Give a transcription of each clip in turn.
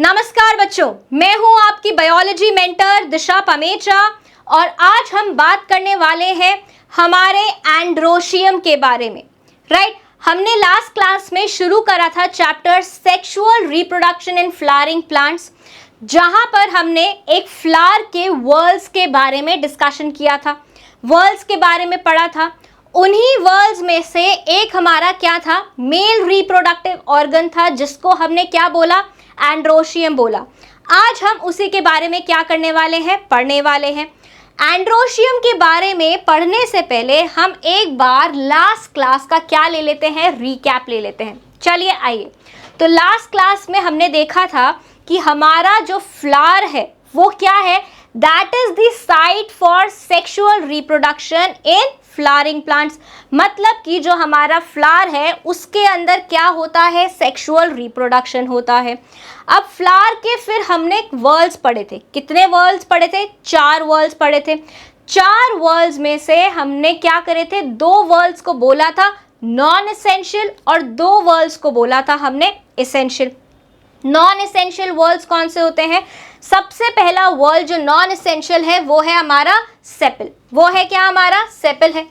नमस्कार बच्चों, मैं हूं आपकी बायोलॉजी मेंटर दिशा पमेचा और आज हम बात करने वाले हैं हमारे एंड्रोशियम के बारे में। राइट, हमने लास्ट क्लास में शुरू करा था chapter sexual reproduction in flowering plants, जहां पर हमने एक फ्लावर के वर्ल्स के बारे में डिस्कशन किया था, वर्ल्स के बारे में पढ़ा था। उन्हीं वर्ल्स में से एक हमारा क्या था, मेल रिप्रोडक्टिव ऑर्गन था, जिसको हमने क्या बोला, एंड्रोशियम बोला। आज हम उसी के बारे में क्या करने वाले हैं, पढ़ने वाले हैं। एंड्रोशियम के बारे में पढ़ने से पहले हम एक बार लास्ट क्लास का क्या ले लेते हैं, रिकैप ले लेते हैं। चलिए आइए। तो लास्ट क्लास में हमने देखा था कि हमारा जो फ्लावर है वो क्या है, that is the site for sexual reproduction in flowering plants. मतलब कि जो हमारा फ्लावर है उसके अंदर क्या होता है, सेक्सुअल रिप्रोडक्शन होता है। अब फ्लावर के फिर हमने वर्ल्स पढ़े थे। कितने वर्ल्स पढ़े थे? 4 वर्ल्स पढ़े थे। 4 वर्ल्स में से हमने क्या करे थे, 2 वर्ल्स को बोला था नॉन एसेंशियल और 2 वर्ल्स को बोला था हमने एसेंशियल। नॉन एसेंशियल वर्ल्स कौन से होते हैं? सबसे पहला वर्ल्ड जो नॉन एसेंशियल है वो है हमारा सेपल। वो है क्या, हमारा सेपल है।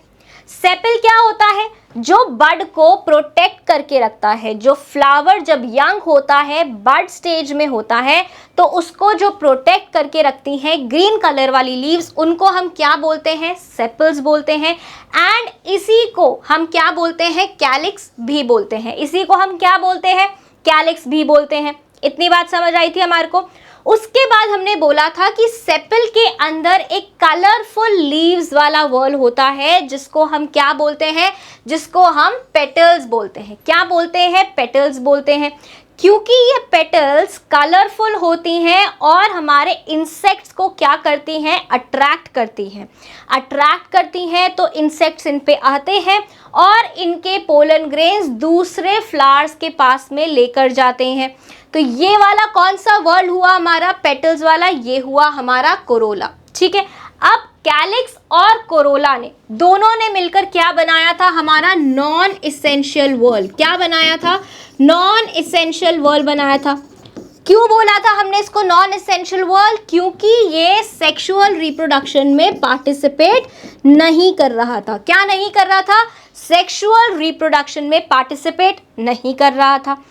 सेपल क्या होता है? जो बड को प्रोटेक्ट करके रखता है। जो फ्लावर जब यंग होता है, बड स्टेज में होता है, तो उसको जो प्रोटेक्ट करके रखती हैं ग्रीन कलर वाली लीव्स, उनको हम क्या बोलते हैं, सेपल्स बोलते हैं। एंड इसी को हम क्या बोलते हैं, कैलिक्स भी बोलते हैं। इसी को हम क्या बोलते हैं, कैलिक्स भी बोलते हैं। इतनी बात समझ आई थी हमारे को। उसके बाद हमने बोला था कि सेपल के अंदर एक कलरफुल लीव्स वाला वॉल होता है, जिसको हम क्या बोलते हैं, जिसको हम पेटल्स बोलते हैं। क्या बोलते हैं? पेटल्स बोलते हैं। क्योंकि ये पेटल्स कलरफुल होती हैं और हमारे इंसेक्ट्स को क्या करती हैं, अट्रैक्ट करती हैं। अट्रैक्ट करती हैं तो इंसेक्ट्स इन पे आते हैं और इनके पोलन ग्रेन्स दूसरे फ्लावर्स के पास में लेकर जाते हैं। तो ये वाला कौन सा वर्ल्ड हुआ हमारा, पेटल्स वाला? ये हुआ हमारा कोरोला। ठीक है। अब कैलिक्स और कोरोला ने दोनों ने मिलकर क्या बनाया था, हमारा नॉन एसेंशियल वर्ल्ड। क्या बनाया था? नॉन एसेंशियल वर्ल्ड बनाया था। क्यों बोला था हमने इसको नॉन एसेंशियल वर्ल्ड? क्योंकि ये सेक्सुअल रिप्रोडक्शन में पार्टिसिपेट नहीं कर रहा था। क्या नहीं कर रहा था? सेक्सुअल रिप्रोडक्शन में पार्टिसिपेट नहीं कर रहा था।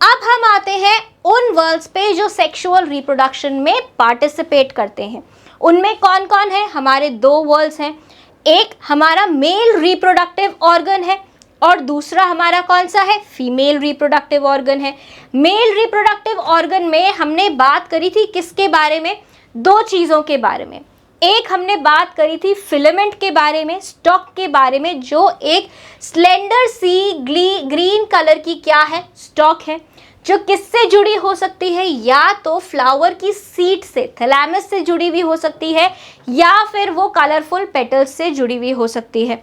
अब हम आते हैं उन वर्ल्ड्स पे जो सेक्सुअल रिप्रोडक्शन में पार्टिसिपेट करते हैं। उनमें कौन कौन है? हमारे 2 वर्ल्ड्स हैं। एक हमारा मेल रिप्रोडक्टिव ऑर्गन है और दूसरा हमारा कौन सा है, फीमेल रिप्रोडक्टिव ऑर्गन है। मेल रिप्रोडक्टिव ऑर्गन में हमने बात करी थी किसके बारे में, 2 चीज़ों के बारे में। एक हमने बात करी थी फिलामेंट के बारे में, स्टॉक के बारे में, जो एक स्लेंडर सी ग्रीन कलर की क्या है, स्टॉक है, जो किससे जुड़ी हो सकती है, या तो फ्लावर की सीड से, थैलेमस से जुड़ी हुई हो सकती है, या फिर वो कलरफुल पेटल्स से जुड़ी हुई हो सकती है।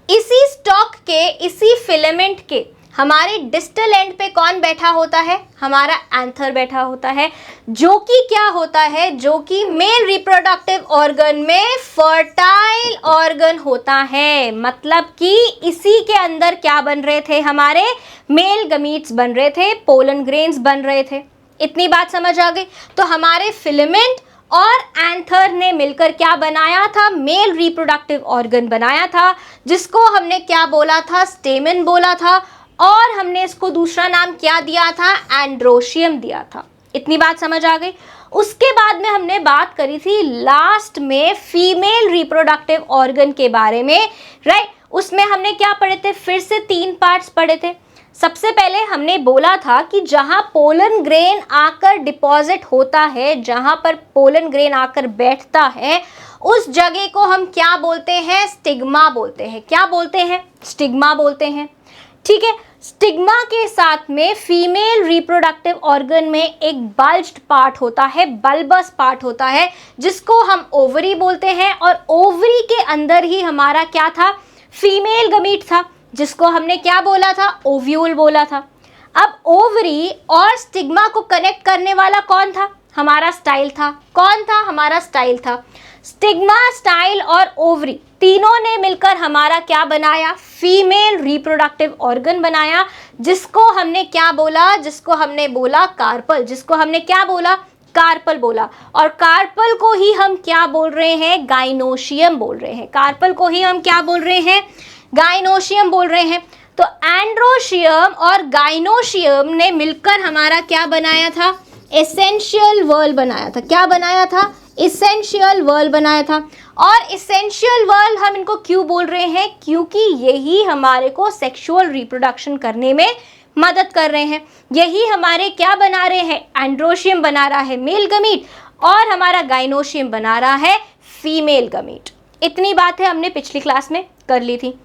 इसी स्टॉक के, इसी फिलामेंट के हमारे डिस्टल एंड पे कौन बैठा होता है, हमारा एंथर बैठा होता है, जो कि क्या होता है, जो कि मेल रिप्रोडक्टिव ऑर्गन में फर्टाइल ऑर्गन होता है। मतलब कि इसी के अंदर क्या बन रहे थे, हमारे मेल गमीट्स बन रहे थे, पोलन ग्रेन्स बन रहे थे। इतनी बात समझ आ गई। तो हमारे फिलामेंट और एंथर ने मिलकर क्या बनाया था, मेल रिप्रोडक्टिव ऑर्गन बनाया था, जिसको हमने क्या बोला था, स्टेमन बोला था, और हमने इसको दूसरा नाम क्या दिया था, एंड्रोशियम दिया था। इतनी बात समझ आ गई। उसके बाद में हमने बात करी थी लास्ट में फीमेल रिप्रोडक्टिव ऑर्गन के बारे में। राइट, उसमें हमने क्या पढ़े थे, फिर से 3 पार्ट्स पढ़े थे। सबसे पहले हमने बोला था कि जहां पोलन ग्रेन आकर डिपॉजिट होता है, जहां पर पोलन ग्रेन आकर बैठता है, उस जगह को हम क्या बोलते हैं, स्टिग्मा बोलते हैं। क्या बोलते हैं? स्टिग्मा बोलते हैं। ठीक है। स्टिग्मा के साथ में फीमेल रिप्रोडक्टिव ऑर्गन में एक बल्ज्ड पार्ट होता है, बल्बस पार्ट होता है, जिसको हम ओवरी बोलते हैं। और ओवरी के अंदर ही हमारा क्या था, फीमेल गमीट था, जिसको हमने क्या बोला था, ओव्यूल बोला था। अब ओवरी और स्टिग्मा को कनेक्ट करने वाला कौन था, हमारा स्टाइल था। कौन था, हमारा स्टाइल था। स्टिग्मा, स्टाइल और ओवरी तीनों ने मिलकर हमारा क्या बनाया, फीमेल रिप्रोडक्टिव ऑर्गन बनाया, जिसको हमने क्या बोला, जिसको हमने बोला कार्पल, जिसको हमने क्या बोला, कार्पल बोला। और कार्पल को ही हम क्या बोल रहे हैं, गाइनोशियम बोल रहे हैं। कार्पल को ही हम क्या बोल रहे हैं, गाइनोशियम बोल रहे हैं। तो एंड्रोशियम और गाइनोशियम ने मिलकर हमारा क्या बनाया था, एसेंशियल वर्ल बनाया था। क्या बनाया था, इसेंशियल वर्ल बनाया था। और इसेंशियल वर्ल हम इनको क्यों बोल रहे हैं, क्योंकि यही हमारे को सेक्सुअल रिप्रोडक्शन करने में मदद कर रहे हैं। यही हमारे क्या बना रहे हैं, एंड्रोशियम बना रहा है मेल गमीट, और हमारा गाइनोशियम बना रहा है फीमेल गमीट। इतनी बात है हमने पिछली क्लास में कर ली थी।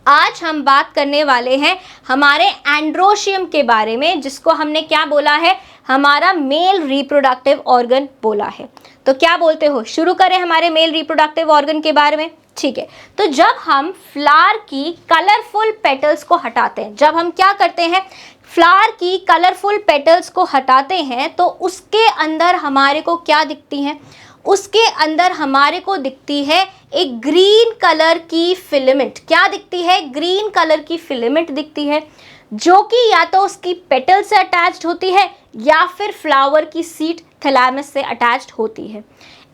आज हम बात करने वाले हैं हमारे एंड्रोशियम के बारे में, जिसको हमने क्या बोला है, हमारा मेल रिप्रोडक्टिव ऑर्गन बोला है। तो क्या बोलते हो, शुरू करें हमारे मेल रिप्रोडक्टिव ऑर्गन के बारे में। ठीक है, तो जब हम फ्लावर की कलरफुल पेटल्स को हटाते हैं, जब हम क्या करते हैं, फ्लावर की कलरफुल पेटल्स को हटाते हैं, तो उसके अंदर हमारे को क्या दिखती हैं, उसके अंदर हमारे को दिखती है एक ग्रीन कलर की फिलामेंट। क्या दिखती है, ग्रीन कलर की फिलामेंट दिखती है, जो कि या तो उसकी पेटल से अटैच्ड होती है या फिर फ्लावर की सीड थैलेमस से अटैच्ड होती है।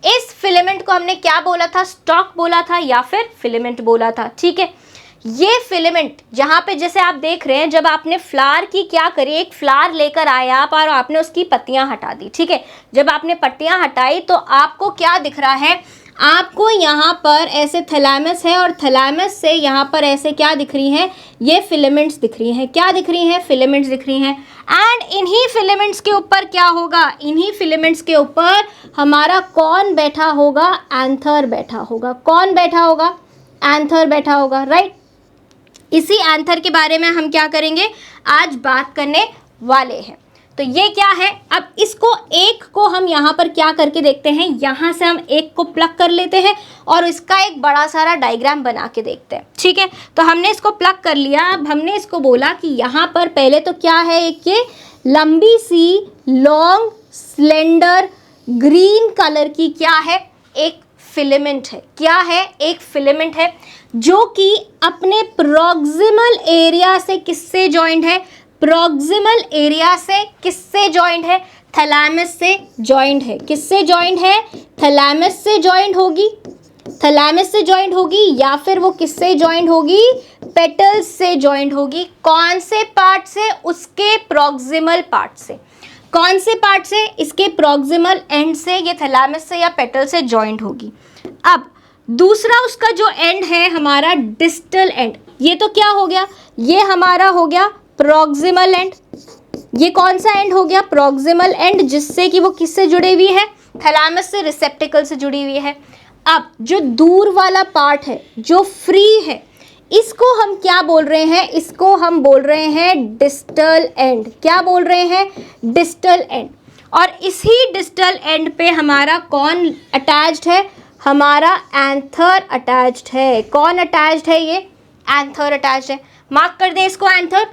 इस फिलामेंट को हमने क्या बोला था, स्टॉक बोला था या फिर फिलामेंट बोला था। ठीक है, ये फिलामेंट यहाँ पे जैसे आप देख रहे हैं, जब आपने फ्लावर की क्या करी, एक फ्लावर लेकर आए आप और आपने उसकी पत्तियां हटा दी। ठीक है, जब आपने पत्तियां हटाई तो आपको क्या दिख रहा है, आपको यहाँ पर ऐसे थैलेमस है और थैलेमस से यहाँ पर ऐसे क्या दिख रही हैं, ये फिलामेंट्स दिख रही हैं। क्या दिख रही हैं, फिलामेंट्स दिख रही हैं। एंड इन्हीं फिलामेंट्स के ऊपर क्या होगा, इन्हीं फिलामेंट्स के ऊपर हमारा कौन बैठा होगा, एंथर बैठा होगा। कौन बैठा होगा, एंथर बैठा होगा, राइट। इसी एंथर के बारे में हम क्या करेंगे, आज बात करने वाले हैं। तो ये क्या है, अब इसको एक को हम यहाँ पर क्या करके देखते हैं, यहाँ से हम एक को प्लग कर लेते हैं और इसका एक बड़ा सारा डायग्राम बना के देखते हैं। ठीक है, तो हमने इसको प्लग कर लिया। अब हमने इसको बोला कि यहाँ पर पहले तो क्या है, एक ये लंबी सी लॉन्ग स्लेंडर ग्रीन कलर की क्या है, एक फिलामेंट है। क्या है, एक फिलामेंट है, जो कि अपने प्रॉक्सिमल एरिया से किससे जॉइंट है, प्रॉक्सिमल एरिया से किससे जॉइंट है, थैलेमस से जॉइंट है। किससे जॉइंट है, थैलेमस से जॉइंट होगी, थैलेमस से जॉइंट होगी, या फिर वो किससे जॉइंट होगी, पेटल्स से जॉइंट होगी। कौन से पार्ट से, उसके प्रॉक्सिमल पार्ट से। कौन से पार्ट से, इसके प्रॉक्सिमल एंड से, ये थैलेमस से या पेटल से जॉइंट होगी। अब दूसरा उसका जो एंड है हमारा डिस्टल एंड, ये तो क्या हो गया, ये हमारा हो गया प्रॉक्सिमल एंड। ये कौन सा एंड हो गया, प्रॉक्सिमल एंड, जिससे कि वो किससे जुड़ी हुई है, थैलेमस से, रिसेप्टिकल से जुड़ी हुई है। अब जो दूर वाला पार्ट है, जो फ्री है, इसको हम क्या बोल रहे हैं, इसको हम बोल रहे हैं डिस्टल एंड। क्या बोल रहे हैं, डिस्टल एंड। और इसी डिस्टल एंड पे हमारा कौन अटैच्ड है, हमारा एंथर अटैच्ड है। कौन अटैच्ड है, ये एंथर अटैच्ड है। मार्क कर दें इसको, एंथर।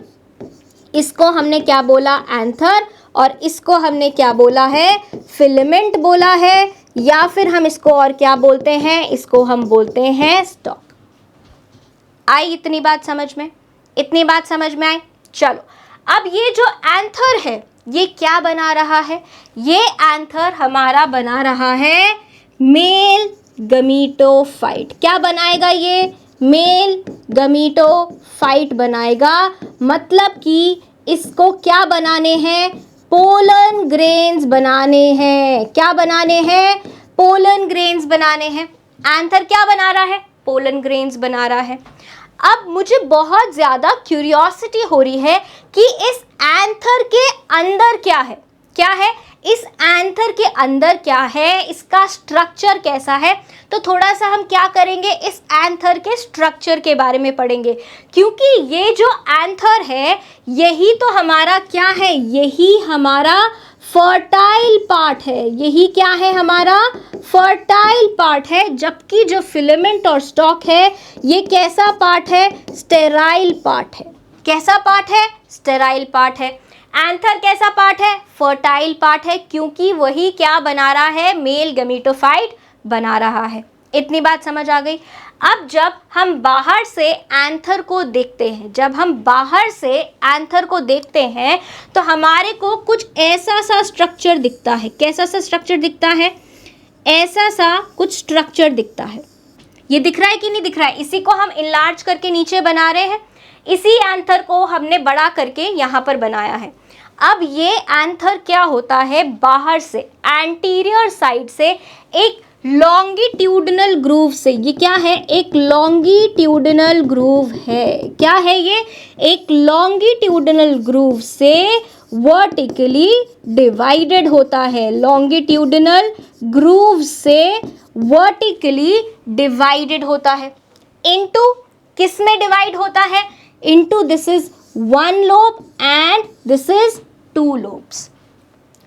इसको हमने क्या बोला, एंथर, और इसको हमने क्या बोला है, फिलामेंट बोला है, या फिर हम इसको और क्या बोलते हैं, इसको हम बोलते हैं स्टॉक। आई इतनी बात समझ में, इतनी बात समझ में आई। चलो, अब ये जो एंथर है ये क्या बना रहा है, ये एंथर हमारा बना रहा है मेल गमीटोफाइट। क्या बनाएगा, ये मेल गमीटोफाइट बनाएगा। मतलब कि इसको क्या बनाने हैं, पोलन ग्रेन्स बनाने हैं। क्या बनाने हैं, पोलन ग्रेन्स बनाने हैं। एंथर क्या बना रहा है, पोलन ग्रेन्स बना रहा है। अब मुझे बहुत ज़्यादा क्यूरियोसिटी हो रही है कि इस एंथर के अंदर क्या है, क्या है इस एंथर के अंदर, क्या है इसका स्ट्रक्चर कैसा है। तो थोड़ा सा हम क्या करेंगे, इस एंथर के स्ट्रक्चर के बारे में पढ़ेंगे, क्योंकि ये जो एंथर है यही तो हमारा क्या है, यही हमारा फर्टाइल पार्ट है। यही क्या है, हमारा फर्टाइल पार्ट है। जबकि जो फिलामेंट और स्टॉक है ये कैसा पार्ट है, स्टेराइल पार्ट है। कैसा पार्ट है, स्टेराइल पार्ट है। एंथर कैसा पार्ट है, फर्टाइल पार्ट है, क्योंकि वही क्या बना रहा है, मेल गमीटोफाइट बना रहा है। इतनी बात समझ आ गई। अब जब हम बाहर से एंथर को देखते हैं, जब हम बाहर से एंथर को देखते हैं तो हमारे को कुछ ऐसा सा स्ट्रक्चर दिखता है। कैसा सा स्ट्रक्चर दिखता है? ऐसा सा कुछ स्ट्रक्चर दिखता है। ये दिख रहा है कि नहीं दिख रहा है? इसी को हम इनलार्ज करके नीचे बना रहे हैं, इसी एंथर को हमने बड़ा करके यहाँ पर बनाया है। अब ये एंथर क्या होता है, बाहर से एंटीरियर साइड से एक लॉन्गिट्यूडनल ग्रूव से, ये क्या है, एक लॉन्गिट्यूडनल ग्रूव है। क्या है ये? एक लॉन्गिट्यूडनल ग्रूव से वर्टिकली डिवाइडेड होता है। लॉन्गिट्यूडनल ग्रूव से वर्टिकली डिवाइडेड होता है। इनटू किस में डिवाइड होता है? Into this is one lobe and this is two lobes.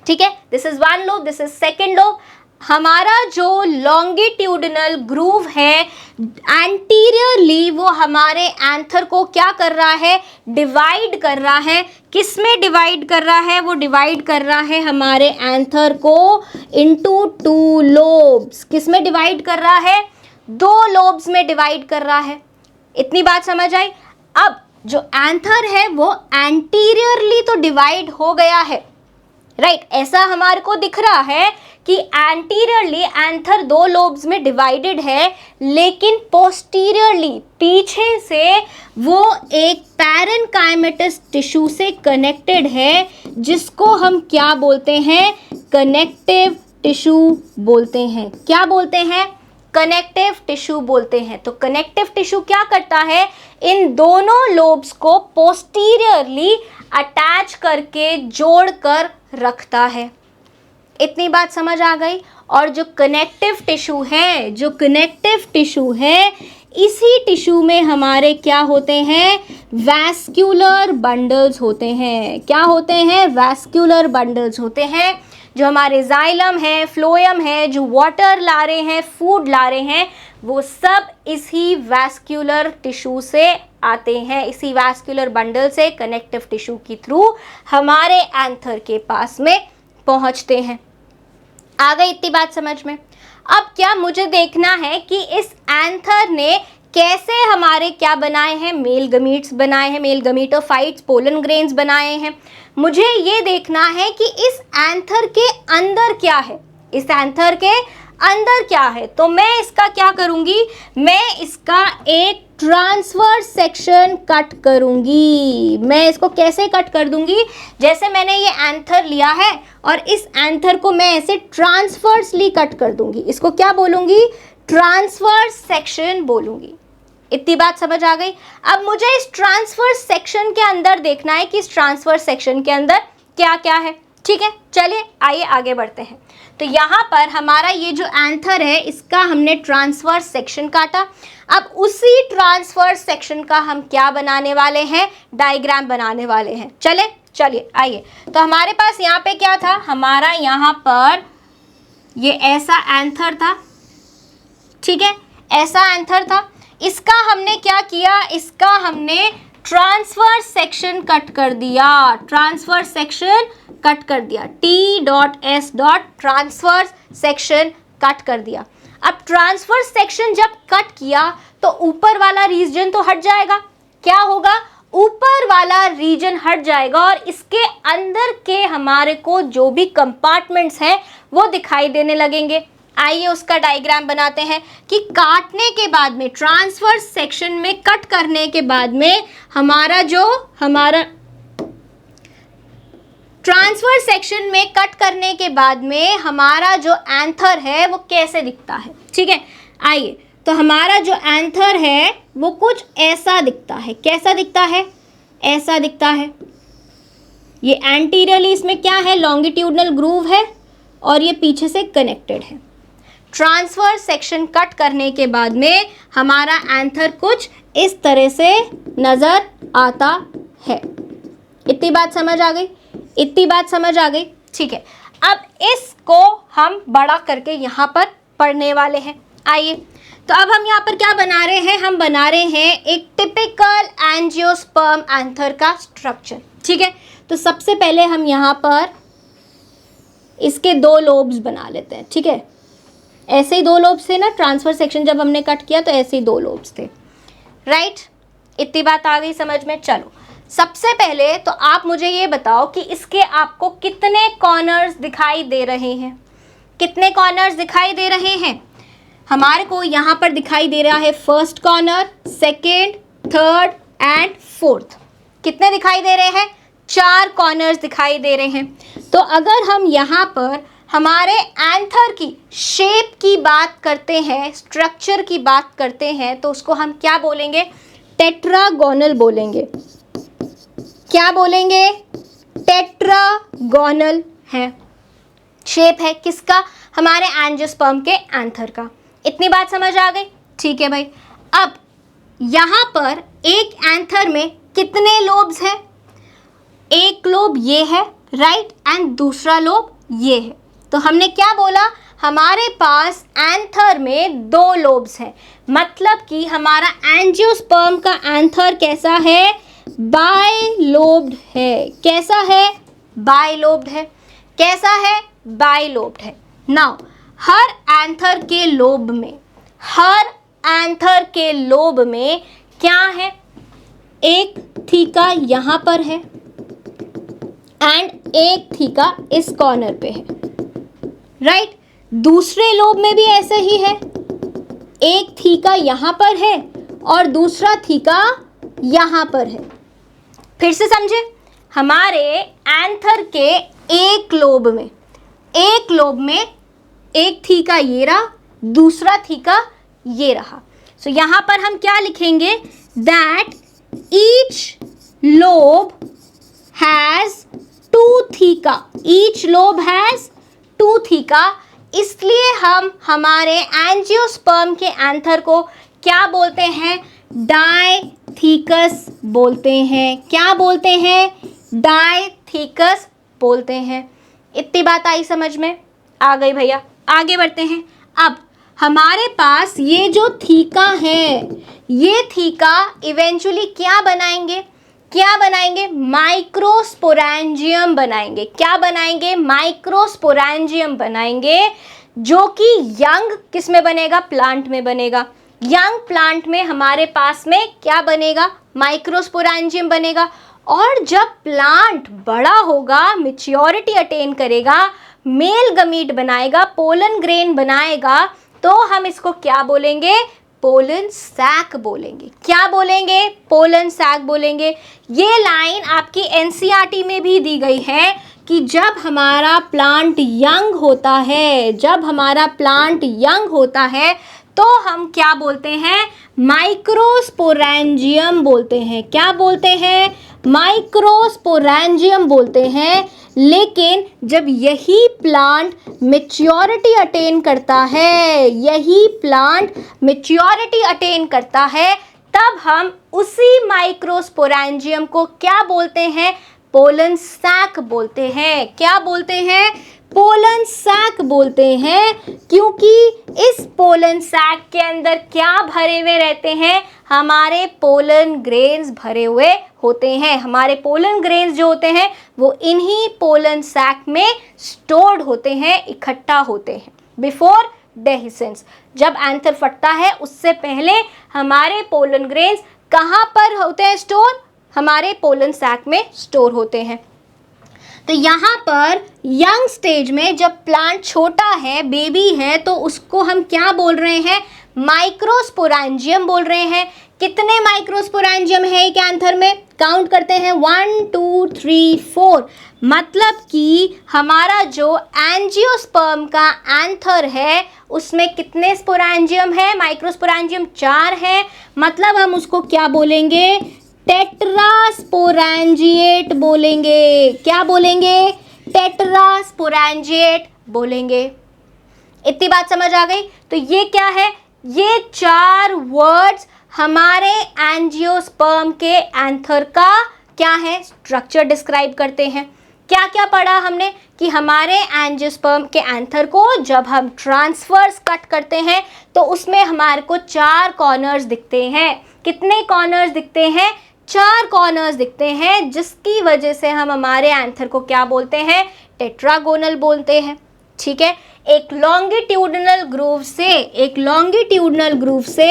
ठीक है, this is one lobe, this is second lobe. हमारा जो लॉन्गिट्यूडनल ग्रूव है एंटीरियरली वो हमारे एंथर को क्या कर रहा है, डिवाइड कर रहा है। किस में डिवाइड कर रहा है? वो डिवाइड कर रहा है हमारे एंथर को इनटू टू लोब्स। किस में डिवाइड कर रहा है? दो लोब्स में डिवाइड कर रहा है। इतनी बात समझ आई? अब जो एंथर है वो एंटीरियरली तो डिवाइड हो गया है, राइट, ऐसा हमारे को दिख रहा है कि एंटीरियरली एंथर दो लोब्स में डिवाइडेड है, लेकिन पोस्टीरियरली पीछे से वो एक पैरेन्काइमेटस टिश्यू से कनेक्टेड है, जिसको हम क्या बोलते हैं, कनेक्टिव टिश्यू बोलते हैं। क्या बोलते हैं? कनेक्टिव टिश्यू बोलते हैं। तो कनेक्टिव टिश्यू क्या करता है, इन दोनों लोब्स को पोस्टीरियरली अटैच करके जोड़कर रखता है। इतनी बात समझ आ गई? और जो कनेक्टिव टिश्यू है, जो कनेक्टिव टिश्यू है, इसी टिश्यू में हमारे क्या होते हैं, वैस्कुलर बंडल्स होते हैं। क्या होते हैं? वैस्कुलर बंडल्स होते हैं। जो हमारे जाइलम है, फ्लोएम है, जो वाटर ला रहे हैं, फूड ला रहे हैं, वो सब इसी वैस्कुलर टिश्यू से आते हैं। इसी वैस्कुलर बंडल से कनेक्टिव टिश्यू के थ्रू हमारे एंथर के पास में पहुंचते हैं। आ गई इतनी बात समझ में? अब क्या मुझे देखना है कि इस एंथर ने कैसे हमारे क्या बनाए हैं, मेल गमीट्स बनाए हैं, मेल गमीटोफाइट्स, पोलन ग्रेन्स बनाए हैं। मुझे ये देखना है कि इस एंथर के अंदर क्या है, इस एंथर के अंदर क्या है। तो मैं इसका क्या करूंगी, मैं इसका एक ट्रांसवर्स सेक्शन कट करूंगी। मैं इसको कैसे कट कर दूंगी, जैसे मैंने ये एंथर लिया है और इस एंथर को मैं ऐसे ट्रांसवर्सली कट कर दूंगी। इसको क्या बोलूंगी, ट्रांसवर्स सेक्शन बोलूंगी। इतनी बात समझ आ गई? अब मुझे इस ट्रांसवर्स सेक्शन के अंदर देखना है कि इस ट्रांसवर्स सेक्शन के अंदर क्या क्या है। ठीक है, चलिए आइए आगे बढ़ते हैं। तो यहाँ पर हमारा ये जो एंथर है, इसका हमने ट्रांसवर्स सेक्शन काटा। अब उसी ट्रांसवर्स सेक्शन का हम क्या बनाने वाले हैं, डायग्राम बनाने वाले हैं। चलिए आइए। तो हमारे पास यहाँ पे क्या था, हमारा यहाँ पर ये ऐसा एंथर था। ठीक है, ऐसा एंथर था। इसका हमने क्या किया, इसका हमने ट्रांसवर्स सेक्शन कट कर दिया। ट्रांसवर्स सेक्शन कट कर दिया, T.S. ट्रांसवर्स सेक्शन कट कर दिया। अब ट्रांसवर्स सेक्शन जब कट किया तो ऊपर वाला रीजन तो हट जाएगा। क्या होगा, ऊपर वाला रीजन हट जाएगा और इसके अंदर के हमारे को जो भी कंपार्टमेंट्स हैं वो दिखाई देने लगेंगे। आइए उसका डायग्राम बनाते हैं कि काटने के बाद में, ट्रांसवर्स सेक्शन में कट करने के बाद में हमारा ट्रांसवर्स सेक्शन में कट करने के बाद में हमारा जो एंथर है वो कैसे दिखता है। ठीक है, आइए। तो हमारा जो एंथर है वो कुछ ऐसा दिखता है। कैसा दिखता है, ऐसा दिखता है। ये एंटीरियरली इसमें क्या है, लॉन्गिट्यूडनल ग्रूव है और ये पीछे से कनेक्टेड है। ट्रांसवर्स सेक्शन कट करने के बाद में हमारा एंथर कुछ इस तरह से नज़र आता है। इतनी बात समझ आ गई? इतनी बात समझ आ गई? ठीक है, अब इसको हम बड़ा करके यहाँ पर पढ़ने वाले हैं। आइए, तो अब हम यहाँ पर क्या बना रहे हैं, हम बना रहे हैं एक टिपिकल एंजियोस्पर्म एंथर का स्ट्रक्चर। ठीक है, तो सबसे पहले हम यहाँ पर इसके दो लोब्स बना लेते हैं। ठीक है, ऐसे ही 2 लोब्स थे ना, ट्रांसफर सेक्शन जब हमने कट किया तो ऐसे ही 2 लोब्स थे, राइट। इतनी बात आ गई समझ में। चलो सबसे पहले तो आप मुझे ये बताओ कि इसके आपको कितने कॉर्नर्स दिखाई दे रहे हैं, कितने कॉर्नर्स दिखाई दे रहे हैं। हमारे को यहाँ पर दिखाई दे रहा है first corner, second, third and fourth. कितने दिखाई दे रहे हैं? 4 कॉर्नर्स दिखाई दे रहे हैं। तो अगर हम यहाँ पर हमारे एंथर की शेप की बात करते हैं, स्ट्रक्चर की बात करते हैं, तो उसको हम क्या बोलेंगे? टेट्रागोनल बोलेंगे। क्या बोलेंगे? टेट्रागोनल है, शेप है किसका? हमारे एंजियोस्पर्म के एंथर का। इतनी बात समझ आ गई? ठीक है भाई। अब यहाँ पर एक एंथर में कितने लोब्स हैं? एक लोब ये है, राइट, एंड दूसरा लोब ये है। तो हमने क्या बोला? हमारे पास एंथर में 2 लोब्स हैं, मतलब कि हमारा एंजियोस्पर्म का एंथर कैसा है? बाइलोब्ड है। कैसा है? बाइलोब्ड है। कैसा है? बाइलोब्ड है। नाउ हर एंथर के लोब में, हर एंथर के लोब में क्या है? एक थीका यहाँ पर है एंड एक थीका इस कॉर्नर पे है, राइट। दूसरे लोब में भी ऐसे ही है, एक थीका यहाँ पर है और दूसरा थीका यहाँ पर है। फिर से समझे, हमारे एंथर के एक लोब में एक थीका ये रहा, दूसरा थीका ये रहा। सो यहाँ पर हम क्या लिखेंगे? That each lobe has 2 theca. Each lobe has 2 theca. इसलिए हम हमारे एंजियोस्पर्म के एंथर को क्या बोलते हैं? डायथीकस बोलते हैं। क्या बोलते हैं? डायथीकस बोलते हैं। इतनी बात आई समझ में? आ गई भैया। आगे बढ़ते हैं। अब हमारे पास ये जो थीका है, ये थीका इवेंचुअली क्या बनाएंगे? क्या बनाएंगे? माइक्रोस्पोरेंजियम बनाएंगे। क्या बनाएंगे? माइक्रोस्पोरेंजियम बनाएंगे, जो कि यंग किस में बनेगा? प्लांट में बनेगा। यंग प्लांट में हमारे पास में क्या बनेगा? माइक्रोस्पोरेंजियम बनेगा। और जब प्लांट बड़ा होगा, मैच्योरिटी अटेन करेगा, मेल गमीट बनाएगा, पोलन ग्रेन बनाएगा, तो हम इसको क्या बोलेंगे? पोलन सैक बोलेंगे। क्या बोलेंगे? पोलन सैक बोलेंगे। ये लाइन आपकी एनसीईआरटी में भी दी गई है कि जब हमारा प्लांट यंग होता है, जब हमारा प्लांट यंग होता है तो हम क्या बोलते हैं? माइक्रोस्पोरेंजियम बोलते हैं। क्या बोलते हैं? माइक्रोस्पोरेंजियम बोलते हैं। लेकिन जब यही प्लांट मैच्योरिटी अटेन करता है, यही प्लांट मैच्योरिटी अटेन करता है, तब हम उसी माइक्रोस्पोरेंजियम को क्या बोलते हैं? पोलन सैक बोलते हैं। क्या बोलते हैं? पोलन सैक बोलते हैं। क्योंकि इस पोलन सैक के अंदर क्या भरे हुए रहते हैं? हमारे पोलन ग्रेन्स भरे हुए होते हैं। हमारे पोलन ग्रेन्स जो होते हैं वो इन्हीं पोलन सैक में स्टोर्ड होते हैं, इकट्ठा होते हैं बिफोर डेहिसेंस। जब एंथर फटता है उससे पहले हमारे पोलन ग्रेन्स कहाँ पर होते हैं स्टोर? हमारे पोलन सैक में स्टोर होते हैं। तो यहाँ पर यंग स्टेज में जब प्लांट छोटा है, बेबी है, तो उसको हम क्या बोल रहे हैं? माइक्रोस्पोरेंजियम बोल रहे हैं। कितने माइक्रोस्पोरेंजियम है एक एंथर में? काउंट करते हैं, 1 2 3 4। मतलब कि हमारा जो एंजियोस्पर्म का एंथर है उसमें कितने स्पोरेंजियम है? माइक्रोस्पोरेंजियम 4 है। मतलब हम उसको क्या बोलेंगे? टेट्रास्पोरेंजिएट बोलेंगे। क्या बोलेंगे? टेट्रास्पोरेंजिएट बोलेंगे। इतनी बात समझ आ गई? तो ये क्या है? ये 4 वर्ड्स हमारे एंजियोस्पर्म के एंथर का क्या है? स्ट्रक्चर डिस्क्राइब करते हैं। क्या क्या पढ़ा हमने? कि हमारे एंजियोस्पर्म के एंथर को जब हम ट्रांसवर्स कट करते हैं तो उसमें हमारे को 4 कॉर्नर्स दिखते हैं। कितने कॉर्नर्स दिखते हैं? 4 कॉर्नर्स दिखते हैं, जिसकी वजह से हम हमारे एंथर को क्या बोलते हैं? टेट्रागोनल बोलते हैं। ठीक है। एक लॉन्गिट्यूडनल ग्रूव से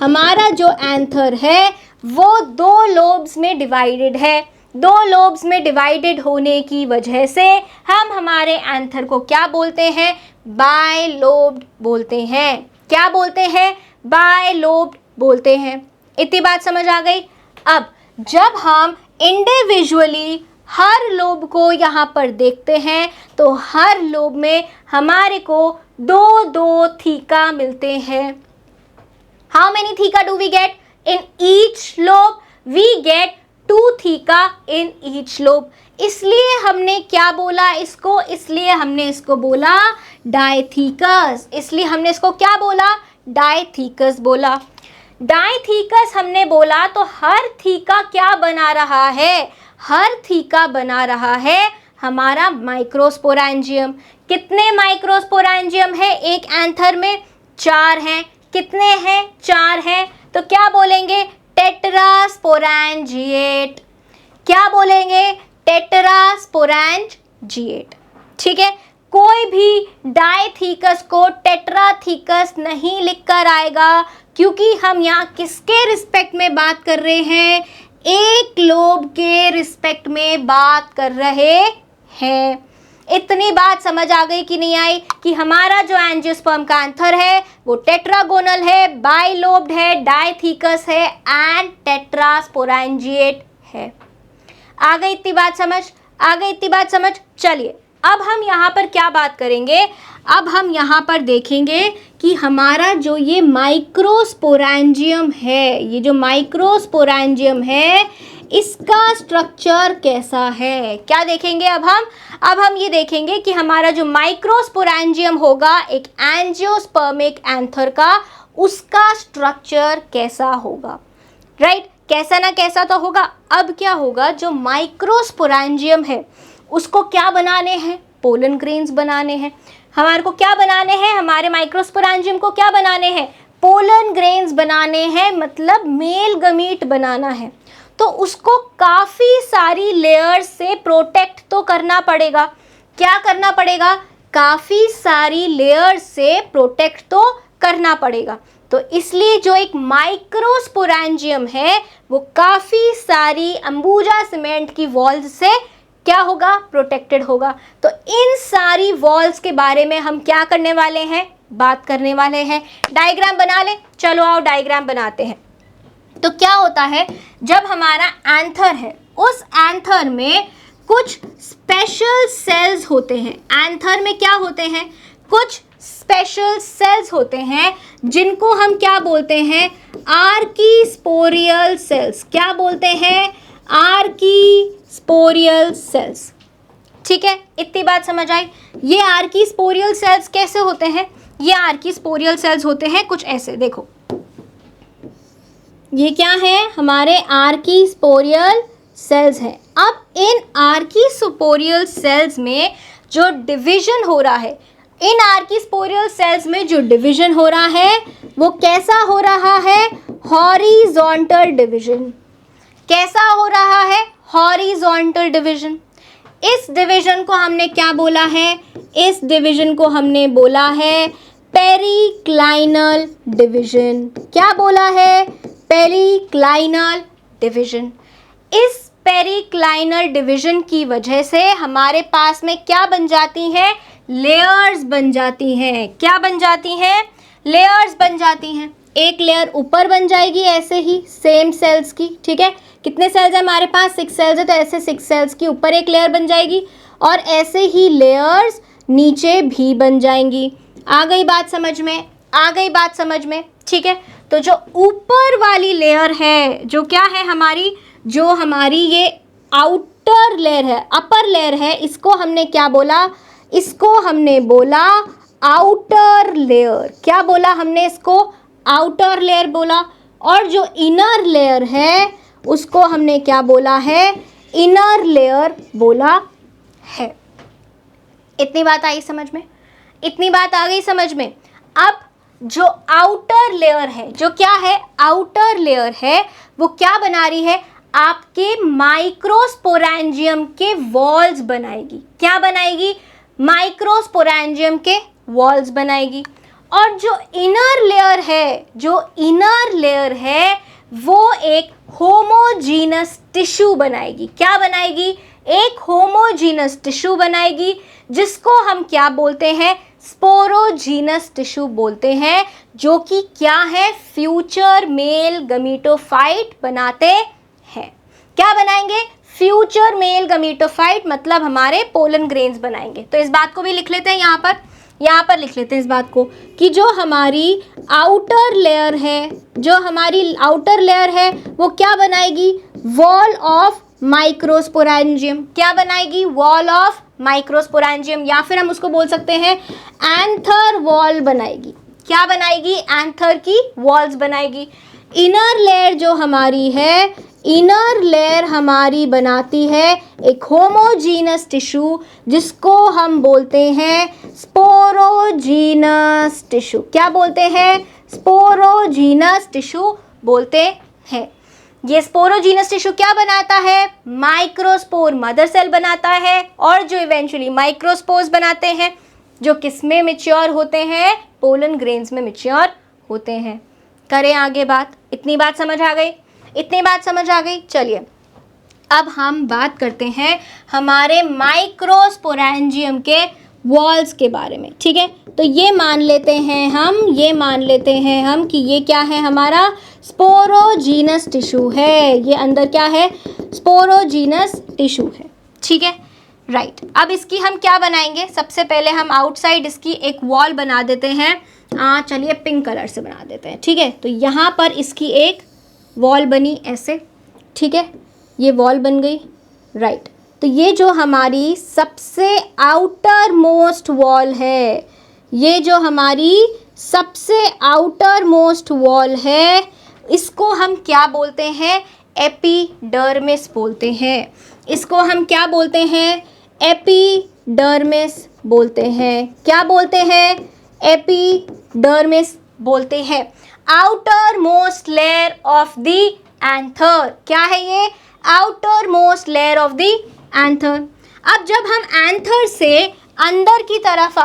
हमारा जो एंथर है वो दो लोब्स में डिवाइडेड है। दो लोब्स में डिवाइडेड होने की वजह से हम हमारे एंथर को क्या बोलते हैं? बायलोब्ड बोलते हैं। क्या बोलते हैं? बायलोब्ड बोलते हैं। इतनी बात समझ आ गई। अब जब हम इंडिविजुअली हर लोब को यहाँ पर देखते हैं तो हर लोब में हमारे को दो दो थीका मिलते हैं। How many theca do we get in each lobe? We get 2 theca in each lobe. इसलिए हमने क्या बोला इसको? इसलिए हमने इसको बोला डायथीकस। इसलिए हमने इसको क्या बोला? डायथीकस बोला। डायथीकस हमने बोला तो हर थीका क्या बना रहा है? हर थीका बना रहा है हमारा माइक्रोस्पोरेंजियम। कितने माइक्रोस्पोरेंजियम है एक एंथर में? 4 हैं। कितने हैं? 4 हैं। तो क्या बोलेंगे? टेट्रास्पोरेंजिएट। क्या बोलेंगे? टेट्रास्पोरेंजिएट। ठीक है, कोई भी डायथीकस को टेट्राथीकस नहीं लिखकर आएगा क्योंकि हम यहाँ किसके रिस्पेक्ट में बात कर रहे हैं? एक लोब के रिस्पेक्ट में बात कर रहे हैं। इतनी बात समझ आ गई कि नहीं आई कि हमारा जो एंजियोस्पर्म का एंथर है वो टेट्रागोनल है, बाइलोब्ड है, डायथीकस है एंड टेट्रास्पोरेंजिएट है। आ गई इतनी बात समझ? आ गई इतनी बात समझ? चलिए अब हम यहाँ पर क्या बात करेंगे? अब हम यहाँ पर देखेंगे कि हमारा जो ये माइक्रोस्पोरेंजियम है, ये जो माइक्रोस्पोरेंजियम है इसका स्ट्रक्चर कैसा है? क्या देखेंगे अब हम ये देखेंगे कि हमारा जो माइक्रोस्पोरेंजियम होगा एक एंजियोस्पर्मिक एंथर का, उसका स्ट्रक्चर कैसा होगा? राइट, कैसा ना कैसा तो होगा। अब क्या होगा? जो माइक्रोस्पोरेंजियम है उसको क्या बनाने हैं? पोलन ग्रेन्स बनाने हैं। हमारे को क्या बनाने हैं? हमारे माइक्रोस्पोरेंजियम को क्या बनाने हैं? पोलन ग्रेन्स बनाने हैं, मतलब मेल गमीट बनाना है। तो उसको काफ़ी सारी लेयर्स से प्रोटेक्ट तो करना पड़ेगा। क्या करना पड़ेगा? काफ़ी सारी लेयर्स से प्रोटेक्ट तो करना पड़ेगा। तो इसलिए जो एक माइक्रोस्पोरेंजियम है वो काफ़ी सारी अंबुजा सीमेंट की वॉल्स से क्या होगा? प्रोटेक्टेड होगा। तो इन सारी वॉल्स के बारे में हम क्या करने वाले हैं? बात करने वाले हैं। डायग्राम बना ले। चलो आओ डायग्राम बनाते हैं। तो क्या होता है जब हमारा एंथर है उस एंथर में कुछ स्पेशल सेल्स होते हैं। एंथर में क्या होते हैं? कुछ स्पेशल सेल्स होते हैं जिनको हम क्या बोलते हैं? आर्कीस्पोरियल सेल्स। क्या बोलते हैं? आर्कीस्पोरियल सेल्स। ठीक है, इतनी बात समझ आई। ये आर्कीस्पोरियल सेल्स कैसे होते हैं? ये आर्कीस्पोरियल सेल्स होते हैं कुछ ऐसे, देखो ये क्या है? हमारे आर्कीस्पोरियल सेल्स हैं। अब इन आर्कीस्पोरियल सेल्स में जो डिवीजन हो रहा है, इन आर्कीस्पोरियल सेल्स में जो डिवीजन हो रहा है वो कैसा हो रहा है? Horizontal division. कैसा हो रहा है? Horizontal division. इस डिवीजन को हमने क्या बोला है? इस डिवीजन को हमने बोला है पेरिक्लाइनल डिवीजन। क्या बोला है? Periclinal division. इस पेरिक्लाइनल डिवीजन की वजह से हमारे पास में क्या बन जाती हैं? लेयर्स बन जाती हैं। क्या बन जाती हैं? लेयर्स बन जाती हैं। एक लेयर ऊपर बन जाएगी ऐसे ही सेम सेल्स की। ठीक है, कितने सेल्स हैं हमारे पास? 6 सेल्स है, तो ऐसे 6 सेल्स की ऊपर एक लेयर बन जाएगी और ऐसे ही लेयर्स नीचे भी बन जाएंगी। आ गई बात समझ में? आ गई बात समझ में? ठीक है, तो जो ऊपर वाली लेयर है, जो क्या है हमारी, जो हमारी ये आउटर लेयर है, अपर लेयर है, इसको हमने क्या बोला? इसको हमने बोला आउटर लेयर। क्या बोला हमने? इसको आउटर लेयर बोला। और जो इनर लेयर है उसको हमने क्या बोला है? इनर लेयर बोला है। इतनी बात आई समझ में? इतनी बात आ गई समझ में? अब जो आउटर लेयर है, जो क्या है? आउटर लेयर है, वो क्या बना रही है? आपके माइक्रोस्पोरेंजियम के वॉल्स बनाएगी। क्या बनाएगी? माइक्रोस्पोरेंजियम के वॉल्स बनाएगी। और जो इनर लेयर है वो एक होमोजीनस टिश्यू बनाएगी। क्या बनाएगी? एक होमोजीनस टिश्यू बनाएगी, जिसको हम क्या बोलते हैं? स्पोरोजीनस टिश्यू बोलते हैं, जो कि क्या है? फ्यूचर मेल गमीटोफाइट बनाते हैं। क्या बनाएंगे? फ्यूचर मेल गमीटोफाइट, मतलब हमारे पोलन ग्रेन्स बनाएंगे। तो इस बात को भी लिख लेते हैं यहाँ पर लिख लेते हैं इस बात को कि जो हमारी आउटर लेयर है वो क्या बनाएगी? Wall of microsporangium. क्या बनाएगी? वॉल ऑफ माइक्रोस्पोरेंजियम, या फिर हम उसको बोल सकते हैं एंथर वॉल बनाएगी। क्या बनाएगी? एंथर की वॉल्स बनाएगी। इनर लेयर हमारी बनाती है एक होमोजीनस टिश्यू, जिसको हम बोलते हैं स्पोरोजीनस टिश्यू। क्या बोलते हैं? स्पोरोजीनस टिश्यू बोलते हैं। ये स्पोरोजीनस टिश्यू क्या बनाता है? माइक्रोस्पोर मदर सेल बनाता है, और जो इवेंचुअली माइक्रोस्पोर्स बनाते हैं, जो किस में मैच्योर होते हैं? पोलन ग्रेन्स में मैच्योर होते हैं। करें आगे बात। इतनी बात समझ आ गई? चलिए अब हम बात करते हैं हमारे माइक्रोस्पोरेंजियम के वॉल्स के बारे में। ठीक है, तो ये मान लेते हैं हम कि ये क्या है? हमारा स्पोरोजीनस टिश्यू है। ये अंदर क्या है? स्पोरोजीनस टिश्यू है। ठीक है, राइट। अब इसकी हम क्या बनाएंगे? सबसे पहले हम आउटसाइड इसकी एक वॉल बना देते हैं। चलिए पिंक कलर से बना देते हैं। ठीक है, तो यहाँ पर इसकी एक वॉल बनी ऐसे। ठीक है, ये वॉल बन गई, राइट। तो ये जो हमारी सबसे आउटर मोस्ट वॉल है, इसको हम क्या बोलते हैं? एपिडर्मिस बोलते हैं। इसको हम क्या बोलते हैं? एपिडर्मिस बोलते हैं। क्या बोलते हैं? एपिडर्मिस बोलते हैं। Outer most layer of the anther. क्या है ये? Outer most layer of the anther. अब जब हम एंथर से अंदर की तरफ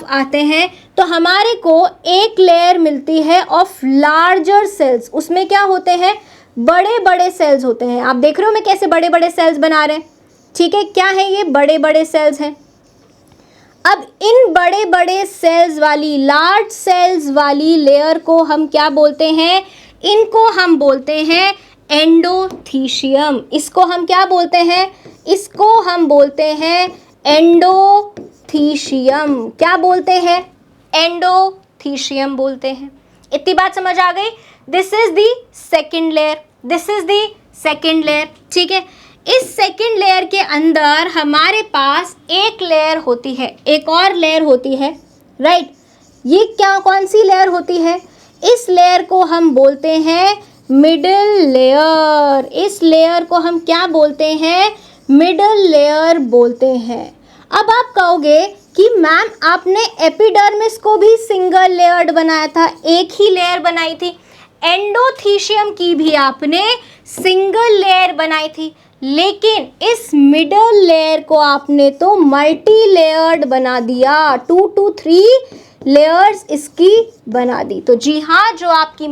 आते हैं तो हमारे को एक लेयर मिलती है ऑफ लार्जर सेल्स। उसमें क्या होते हैं? बड़े बड़े सेल्स होते हैं। आप देख रहे हो मैं कैसे बड़े बड़े सेल्स बना रहे हैं। ठीक है, क्या है ये? बड़े बड़े सेल्स हैं। अब इन बड़े बड़े सेल्स वाली, लार्ज सेल्स वाली लेयर को हम क्या बोलते हैं? इनको हम बोलते हैं एंडोथीशियम। इसको हम क्या बोलते हैं? एंडोथीशियम। क्या बोलते हैं? एंडोथीशियम बोलते हैं। इतनी बात समझ आ गई? This is the second layer. ठीक है, इस सेकेंड लेयर के अंदर हमारे पास एक और लेयर होती है, राइट। ये कौन सी लेयर होती है? इस लेयर को हम बोलते हैं मिडिल लेयर। इस लेयर को हम क्या बोलते हैं? मिडिल लेयर बोलते हैं। अब आप कहोगे कि मैम आपने एपिडर्मिस को भी सिंगल लेयर्ड बनाया था, एक ही लेयर बनाई थी। एंडोथीशियम की भी आपने सिंगल लेयर बनाई थी, लेकिन इस मिडल लेयर को आपने तो मल्टी लेयर्ड बना दिया। 2 to 3 लेयर्स इसकी बना दी। तो जी हाँ, जो आपकी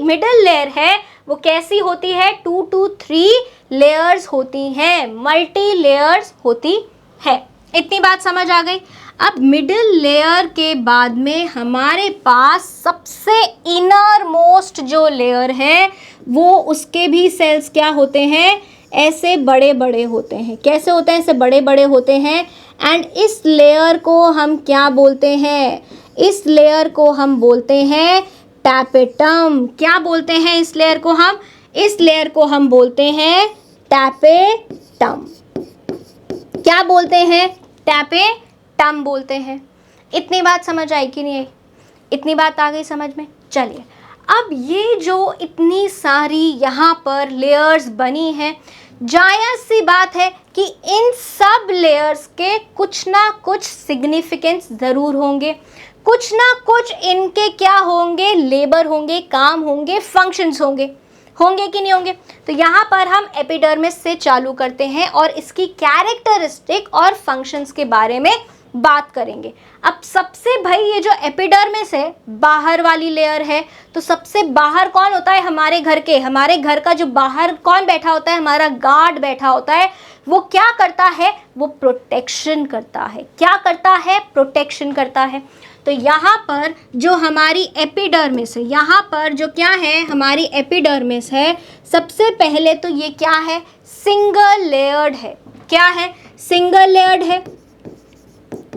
मिडल लेयर है वो कैसी होती है? 2 to 3 लेयर्स होती हैं, मल्टी लेयर्स होती है। इतनी बात समझ आ गई? अब मिडिल लेयर के बाद में हमारे पास सबसे इनर मोस्ट जो लेयर है वो, उसके भी सेल्स क्या होते हैं? ऐसे बड़े बड़े होते हैं। कैसे होते हैं? ऐसे बड़े बड़े होते हैं। एंड इस लेयर को हम क्या बोलते हैं? इस लेयर को हम बोलते हैं टैपेटम। क्या बोलते हैं इस लेयर को हम? इस लेयर को हम बोलते हैं टैपेटम। क्या बोलते हैं? टैपेटम बोलते हैं। इतनी बात समझ आई कि नहीं आई? इतनी बात आ गई समझ में? चलिए, अब ये जो इतनी सारी यहाँ पर लेयर्स बनी हैं, जायज़ सी बात है कि इन सब लेयर्स के कुछ ना कुछ सिग्निफिकेंस ज़रूर होंगे, कुछ ना कुछ इनके क्या होंगे? लेबर होंगे, काम होंगे, फंक्शंस होंगे, होंगे कि नहीं होंगे? तो यहाँ पर हम एपिडर्मिस से चालू करते हैं और इसकी कैरेक्टरिस्टिक और फंक्शंस के बारे में बात करेंगे। अब सबसे भाई ये जो एपिडर्मिस है बाहर वाली लेयर है, तो सबसे बाहर कौन होता है? हमारे घर का जो बाहर कौन बैठा होता है? हमारा गार्ड बैठा होता है। वो क्या करता है? वो प्रोटेक्शन करता है। क्या करता है? प्रोटेक्शन करता है। तो यहाँ पर जो हमारी एपिडर्मिस है, यहाँ पर जो क्या है हमारी एपिडर्मिस है, सबसे पहले तो ये क्या है? सिंगल लेयर्ड है। क्या है? सिंगल लेयर्ड है।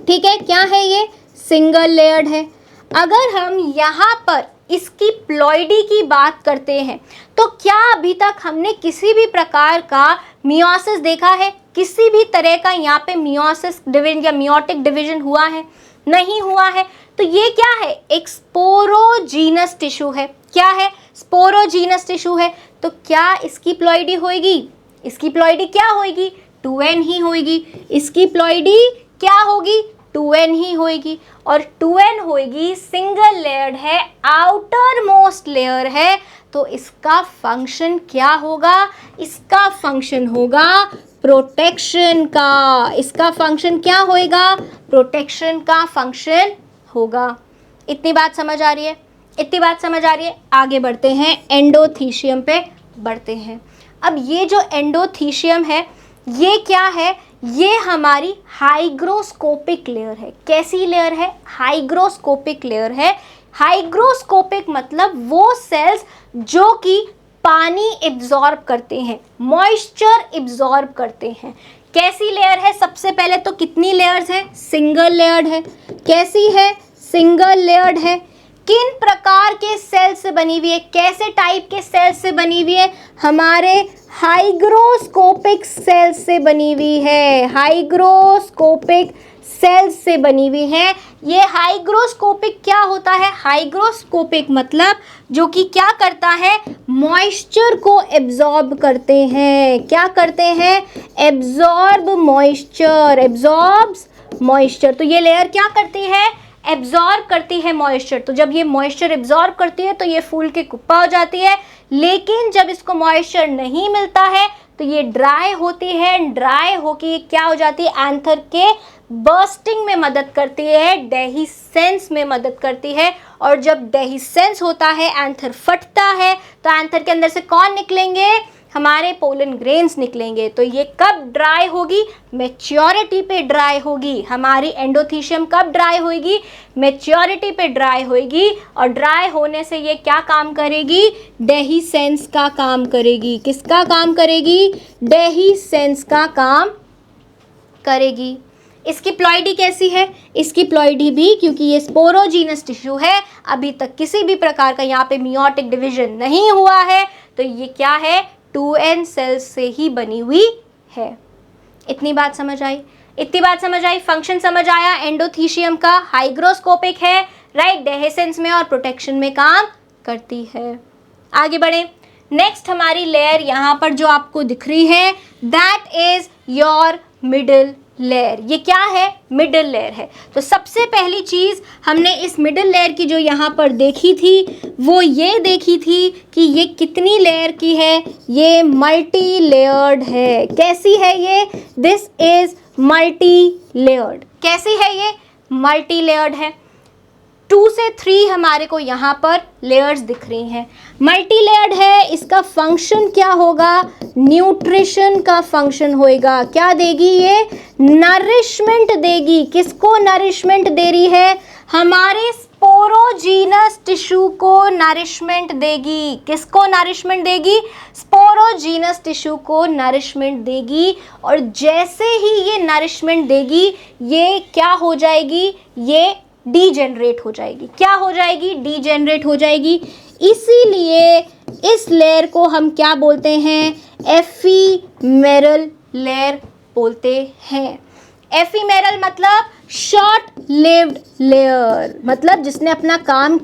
ठीक है, क्या है ये? सिंगल लेयर्ड है। अगर हम यहाँ पर इसकी प्लॉइडी की बात करते हैं तो क्या अभी तक हमने किसी भी प्रकार का मियोसिस देखा है? किसी भी तरह का यहाँ पे मियोसिस डिवीजन या मियोटिक डिवीजन हुआ है? नहीं हुआ है। तो ये क्या है? एक स्पोरोजीनस टिश्यू है। क्या है? स्पोरोजीनस टिश्यू है। तो क्या इसकी प्लॉइडी होगी? इसकी प्लॉइडी क्या होगी? 2n ही होगी। इसकी प्लॉइडी क्या होगी? 2n ही होगी। और 2n होगी, सिंगल लेयर्ड है, आउटर मोस्ट लेयर है। तो इसका फंक्शन क्या होगा? इसका फंक्शन होगा प्रोटेक्शन का। इसका फंक्शन क्या होगा? प्रोटेक्शन का फंक्शन होगा। इतनी बात समझ आ रही है? इतनी बात समझ आ रही है? आगे बढ़ते हैं, एंडोथीशियम पे बढ़ते हैं। अब ये जो एंडोथीशियम है ये क्या है? ये हमारी हाइग्रोस्कोपिक लेयर है। कैसी लेयर है? हाइग्रोस्कोपिक लेयर है। हाइग्रोस्कोपिक मतलब वो सेल्स जो कि पानी एब्जॉर्ब करते हैं, मॉइस्चर एब्जॉर्ब करते हैं। कैसी लेयर है? सबसे पहले तो कितनी लेयर्स है? सिंगल लेयर्ड है। कैसी है? सिंगल लेयर्ड है। किन प्रकार के सेल से बनी हुई है? कैसे टाइप के सेल से बनी हुई है? हमारे हाइग्रोस्कोपिक सेल से बनी हुई है। हाइग्रोस्कोपिक सेल से बनी हुई है। ये हाइग्रोस्कोपिक क्या होता है? हाइग्रोस्कोपिक मतलब जो कि क्या करता है? मॉइस्चर को एब्जॉर्ब करते हैं। क्या करते हैं? Absorb moisture, absorbs moisture. तो ये लेयर क्या करती है? एब्जॉर्ब करती है मॉइस्चर। तो जब ये मॉइस्चर एब्जॉर्ब करती है तो ये फूल के कुप्पा हो जाती है। लेकिन जब इसको मॉइस्चर नहीं मिलता है तो ये ड्राई होती है। ड्राई होके क्या हो जाती है? एंथर के बर्स्टिंग में मदद करती है, डेहिसेंस में मदद करती है। और जब डेहिसेंस होता है, एंथर फटता है, तो एंथर के अंदर से कौन निकलेंगे? हमारे पोलन ग्रेन्स निकलेंगे। तो ये कब ड्राई होगी? मैच्योरिटी पे ड्राई होगी। हमारी एंडोथीशियम कब ड्राई होगी? मैच्योरिटी पे ड्राई होगी। और ड्राई होने से ये क्या काम करेगी? डेहिसेंस का काम करेगी। किसका काम करेगी? डेहिसेंस का काम करेगी। इसकी प्लॉइडी कैसी है? इसकी प्लॉइडी भी, क्योंकि ये स्पोरोजीनस टिश्यू है, अभी तक किसी भी प्रकार का यहाँ पे मियोटिक डिवीजन नहीं हुआ है, तो ये क्या है? 2n सेल्स से ही बनी हुई है। इतनी बात समझ आई? इतनी बात समझ आई? फंक्शन समझ आया एंडोथीशियम का? हाइग्रोस्कोपिक है, राइट, डेहिसेंस में और प्रोटेक्शन में काम करती है। आगे बढ़े। नेक्स्ट हमारी लेयर यहाँ पर जो आपको दिख रही है, that is your middle layer. ये क्या है? मिडिल लेयर है। तो सबसे पहली चीज़ हमने इस मिडिल लेयर की जो यहाँ पर देखी थी वो ये देखी थी कि ये कितनी लेयर की है? ये मल्टी लेयर्ड है। कैसी है ये? This is multi layered. कैसी है ये? मल्टी लेयर्ड है। 2 से 3 हमारे को यहाँ पर लेयर्स दिख रही हैं। मल्टी लेयर्ड है। इसका फंक्शन क्या होगा? न्यूट्रिशन का फंक्शन होएगा। क्या देगी ये? नरिशमेंट देगी। किसको नरिशमेंट दे रही है? हमारे स्पोरोजीनस टिश्यू को नरिशमेंट देगी। किसको नरिशमेंट देगी? स्पोरोजीनस टिश्यू को नरिशमेंट देगी। और जैसे ही ये नरिशमेंट देगी, ये क्या हो जाएगी? ये डीजेनरेट हो जाएगी। क्या हो जाएगी? डीजेनरेट हो जाएगी। इसीलिए इस लेयर को हम क्या बोलते हैं? एफीमेरल लेयर बोलते हैं। एफीमेरल मतलब शॉर्ट लिव्ड लेयर, मतलब जिसने अपना काम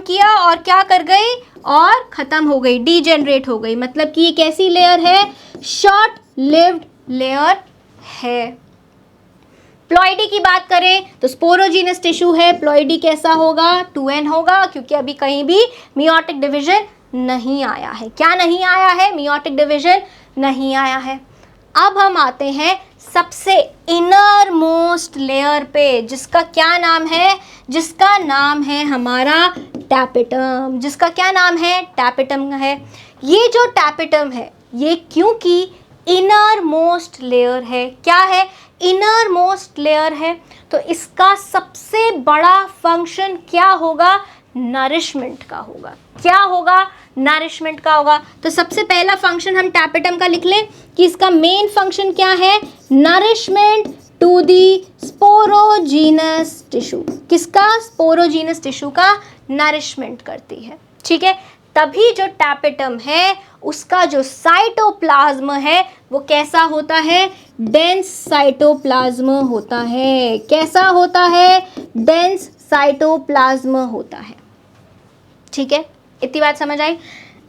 किया और क्या कर गई? और ख़त्म हो गई, डीजेनरेट हो गई। मतलब कि ये कैसी लेयर है? शॉर्ट लिव्ड लेयर है। प्लॉइडी की बात करें तो स्पोरोजीनस टिश्यू है, प्लॉइडी कैसा होगा? 2n होगा, क्योंकि अभी कहीं भी मियोटिक डिवीजन नहीं आया है। क्या नहीं आया है? मेयोटिक डिवीजन नहीं आया है। अब हम आते हैं सबसे इनर मोस्ट लेयर पे, जिसका क्या नाम है? जिसका नाम है हमारा टैपेटम। जिसका क्या नाम है? टैपेटम है। ये जो टैपेटम है ये क्योंकि इनर मोस्ट लेयर है। क्या है? इनर मोस्ट लेयर है। तो इसका सबसे बड़ा फंक्शन क्या होगा? नरिशमेंट का होगा। क्या होगा? नरिशमेंट का होगा। तो सबसे पहला फंक्शन हम टैपेटम का लिख लें कि इसका मेन फंक्शन क्या है? Nourishment to the sporogenous tissue. किसका? स्पोरोजीनस टिश्यू का नरिशमेंट करती है। ठीक है, तभी जो टैपेटम है उसका जो साइटोप्लाज्म है वो कैसा होता है? डेंस साइटोप्लाज्म होता है। कैसा होता है? डेंस साइटोप्लाज्म होता है। ठीक है, इतनी बात समझ आई।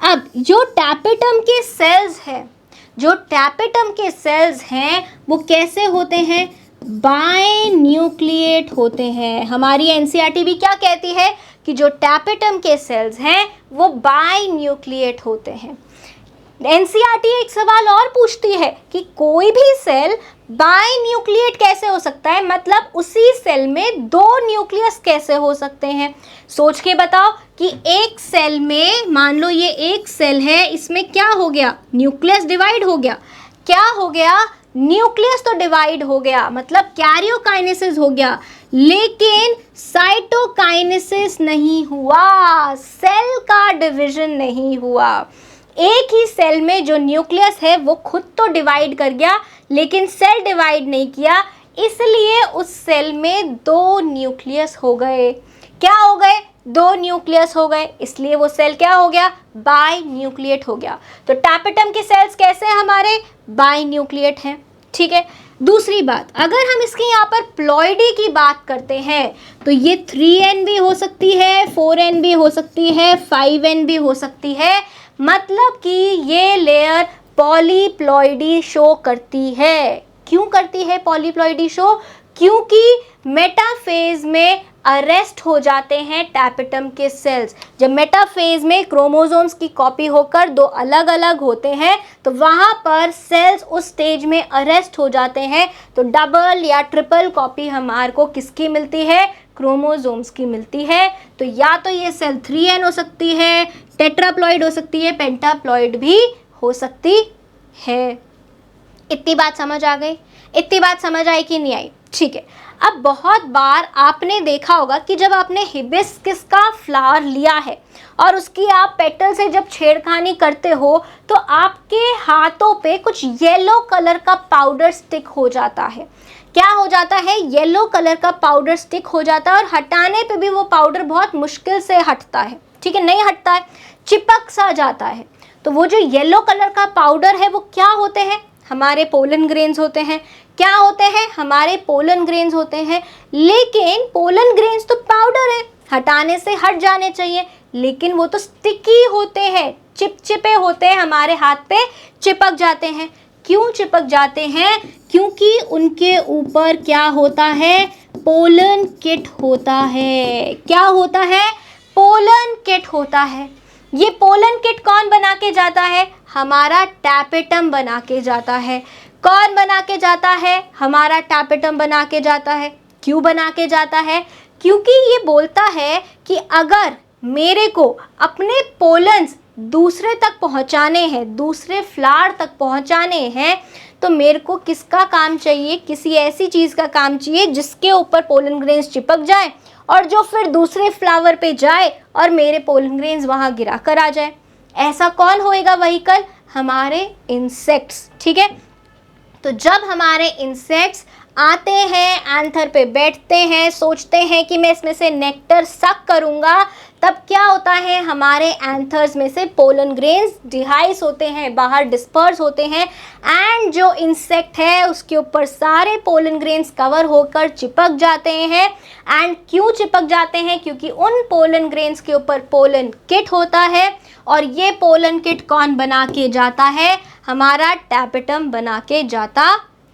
अब जो टैपेटम के सेल्स हैं, जो टैपेटम के सेल्स हैं वो कैसे होते हैं? बाइन्यूक्लिएट होते हैं। हमारी एनसीईआरटी भी क्या कहती है कि जो टैपेटम के सेल्स हैं वो बाइन्यूक्लिएट होते हैं। एनसीईआरटी एक सवाल और पूछती है कि कोई भी सेल बाइन्यूक्लिएट कैसे हो सकता है, मतलब उसी सेल में दो न्यूक्लियस कैसे हो सकते हैं? सोच के बताओ कि एक सेल में, मान लो ये एक सेल है, इसमें क्या हो गया? न्यूक्लियस डिवाइड हो गया। क्या हो गया? न्यूक्लियस तो डिवाइड हो गया, मतलब कैरियोकाइनेसिस हो गया, लेकिन साइटोकाइनेसिस नहीं हुआ, सेल का डिवीजन नहीं हुआ। एक ही सेल में जो न्यूक्लियस है वो खुद तो डिवाइड कर गया लेकिन सेल डिवाइड नहीं किया, इसलिए उस सेल में दो न्यूक्लियस हो गए। क्या हो गए? दो न्यूक्लियस हो गए, इसलिए वो सेल क्या हो गया? बाइन्यूक्लिएट हो गया। तो टैपेटम के सेल्स कैसे हैं हमारे? बाइन्यूक्लिएट हैं। ठीक है, दूसरी बात, अगर हम इसके यहाँ पर प्लॉइडी की बात करते हैं तो ये 3n भी हो सकती है, 4n भी हो सकती है, 5n भी हो सकती है, मतलब कि ये लेयर पॉलीप्लॉइडी शो करती है। क्यों करती है पॉलीप्लॉइडी शो? क्योंकि मेटाफेज में अरेस्ट हो जाते हैं टैपेटम के सेल्स। जब मेटाफेज में क्रोमोसोम्स की कॉपी होकर दो अलग अलग होते हैं तो वहाँ पर सेल्स उस स्टेज में अरेस्ट हो जाते हैं, तो डबल या ट्रिपल कॉपी हमारे को किसकी मिलती है? क्रोमोसोम्स की मिलती है। तो या तो ये सेल 3n हो सकती है, टेट्राप्लॉइड हो सकती है, पेंटाप्लॉइड भी हो सकती है। इतनी बात समझ आ गई? इतनी बात समझ आई कि नहीं आई? ठीक है, अब बहुत बार आपने देखा होगा कि जब आपने हिबिस्कस का फ्लावर लिया है और उसकी आप पेटल से जब छेड़खानी करते हो तो आपके हाथों पे कुछ येलो कलर का पाउडर स्टिक हो जाता है। क्या हो जाता है? येलो कलर का पाउडर स्टिक हो जाता है और हटाने पे भी वो पाउडर बहुत मुश्किल से हटता है। ठीक है, नहीं हटता है, चिपक सा जाता है। तो वो जो येलो कलर का पाउडर है वो क्या होते हैं? हमारे पोलन ग्रेन्स होते हैं। क्या होते हैं? हमारे पोलन ग्रेन्स होते हैं। लेकिन पोलन ग्रेन्स तो पाउडर है, हटाने से हट जाने चाहिए, लेकिन वो तो स्टिकी होते हैं, चिपचिपे होते हैं, हमारे हाथ पे चिपक जाते हैं। क्यों चिपक जाते हैं? क्योंकि उनके ऊपर क्या होता है? पोलन किट होता है। क्या होता है? पोलन किट होता है। ये पोलन किट कौन बना के जाता है? हमारा टैपेटम बना के जाता है। कौन बना के जाता है? हमारा टैपेटम बना के जाता है। क्यों बना के जाता है? क्योंकि ये बोलता है कि अगर मेरे को अपने पोलन्स दूसरे तक पहुंचाने हैं, दूसरे फ्लावर तक पहुंचाने हैं, तो मेरे को किसका काम चाहिए? किसी ऐसी चीज़ का काम चाहिए जिसके ऊपर पोलन ग्रेन्स चिपक जाए और जो फिर दूसरे फ्लावर पे जाए और मेरे पोलन ग्रेन्स वहाँ गिरा कर आ जाए। ऐसा कौन होएगा व्हीकल? हमारे इंसेक्ट्स। ठीक है, तो जब हमारे इंसेक्ट्स आते हैं, एंथर पे बैठते हैं, सोचते हैं कि मैं इसमें से नेक्टर सक करूँगा, तब क्या होता है? हमारे एंथर्स में से पोलन ग्रेन्स डिहाइस होते हैं, बाहर डिस्पर्स होते हैं, एंड जो इंसेक्ट है उसके ऊपर सारे पोलन ग्रेन्स कवर होकर चिपक जाते हैं। एंड क्यों चिपक जाते हैं? क्योंकि उन पोलन ग्रेन्स के ऊपर पोलन किट होता है, और ये पोलन किट कौन बना के जाता है? हमारा टैपेटम बना के जाता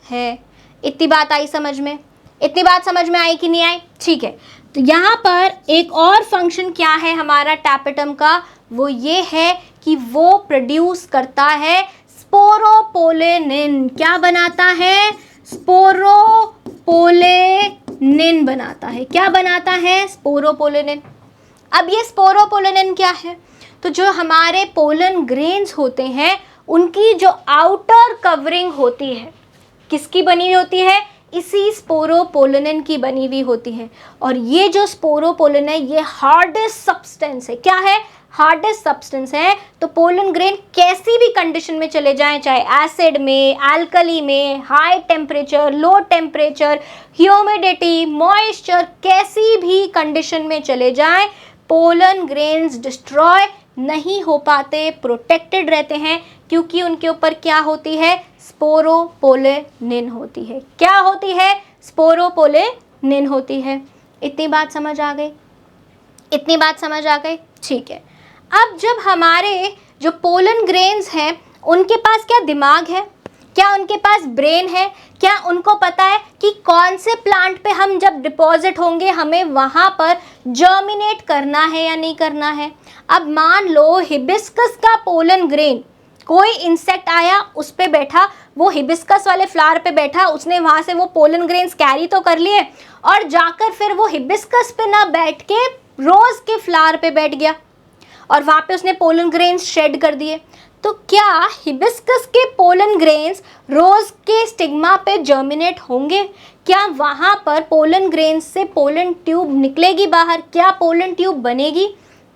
है। इतनी बात आई समझ में? इतनी बात समझ में आई कि नहीं आई? ठीक है, तो यहाँ पर एक और फंक्शन क्या है हमारा टैपेटम का? वो ये है कि वो प्रोड्यूस करता है स्पोरोपोलेनिन। क्या बनाता है? स्पोरोपोलेनिन बनाता है। क्या बनाता है? स्पोरोपोलेनिन। अब ये स्पोरोपोलेनिन क्या है? तो जो हमारे पोलन ग्रेन्स होते हैं उनकी जो आउटर कवरिंग होती है, किसकी बनी हुई होती है? इसी स्पोरोपोलेनिन की बनी हुई होती है। और ये जो स्पोरोपोलेनिन है ये हार्डेस्ट सब्सटेंस है। क्या है? हार्डेस्ट सब्सटेंस है। तो पोलन ग्रेन कैसी भी कंडीशन में चले जाएं, चाहे एसिड में, अल्कली में, high temperature, low temperature, humidity, moisture, कैसी भी कंडीशन में चले जाएं, पोलन ग्रेन्स डिस्ट्रॉय नहीं हो पाते, प्रोटेक्टेड रहते हैं, क्योंकि उनके ऊपर क्या होती है? स्पोरोपोलेनिन होती है। क्या होती है? स्पोरोपोलेनिन होती है। इतनी बात समझ आ गई? इतनी बात समझ आ गई? ठीक है। अब जब हमारे जो पोलन ग्रेन्स हैं उनके पास क्या दिमाग है? क्या उनके पास ब्रेन है? क्या उनको पता है कि कौन से प्लांट पे हम जब डिपॉजिट होंगे हमें वहाँ पर जर्मिनेट करना है या नहीं करना है? अब मान लो हिबिस्कस का पोलन ग्रेन, कोई इंसेक्ट आया, उस पे बैठा, वो हिबिस्कस वाले फ्लावर पे बैठा, उसने वहाँ से वो पोलन ग्रेन्स कैरी तो कर लिए और जाकर फिर वो हिबिस्कस पे ना बैठ के रोज़ के फ्लावर पे बैठ गया और वहाँ पे उसने पोलन ग्रेन्स शेड कर दिए। तो क्या हिबिस्कस के पोलन ग्रेन्स रोज़ के स्टिग्मा पे जर्मिनेट होंगे? क्या वहाँ पर पोलन ग्रेन्स से पोलन ट्यूब निकलेगी बाहर? क्या पोलन ट्यूब बनेगी?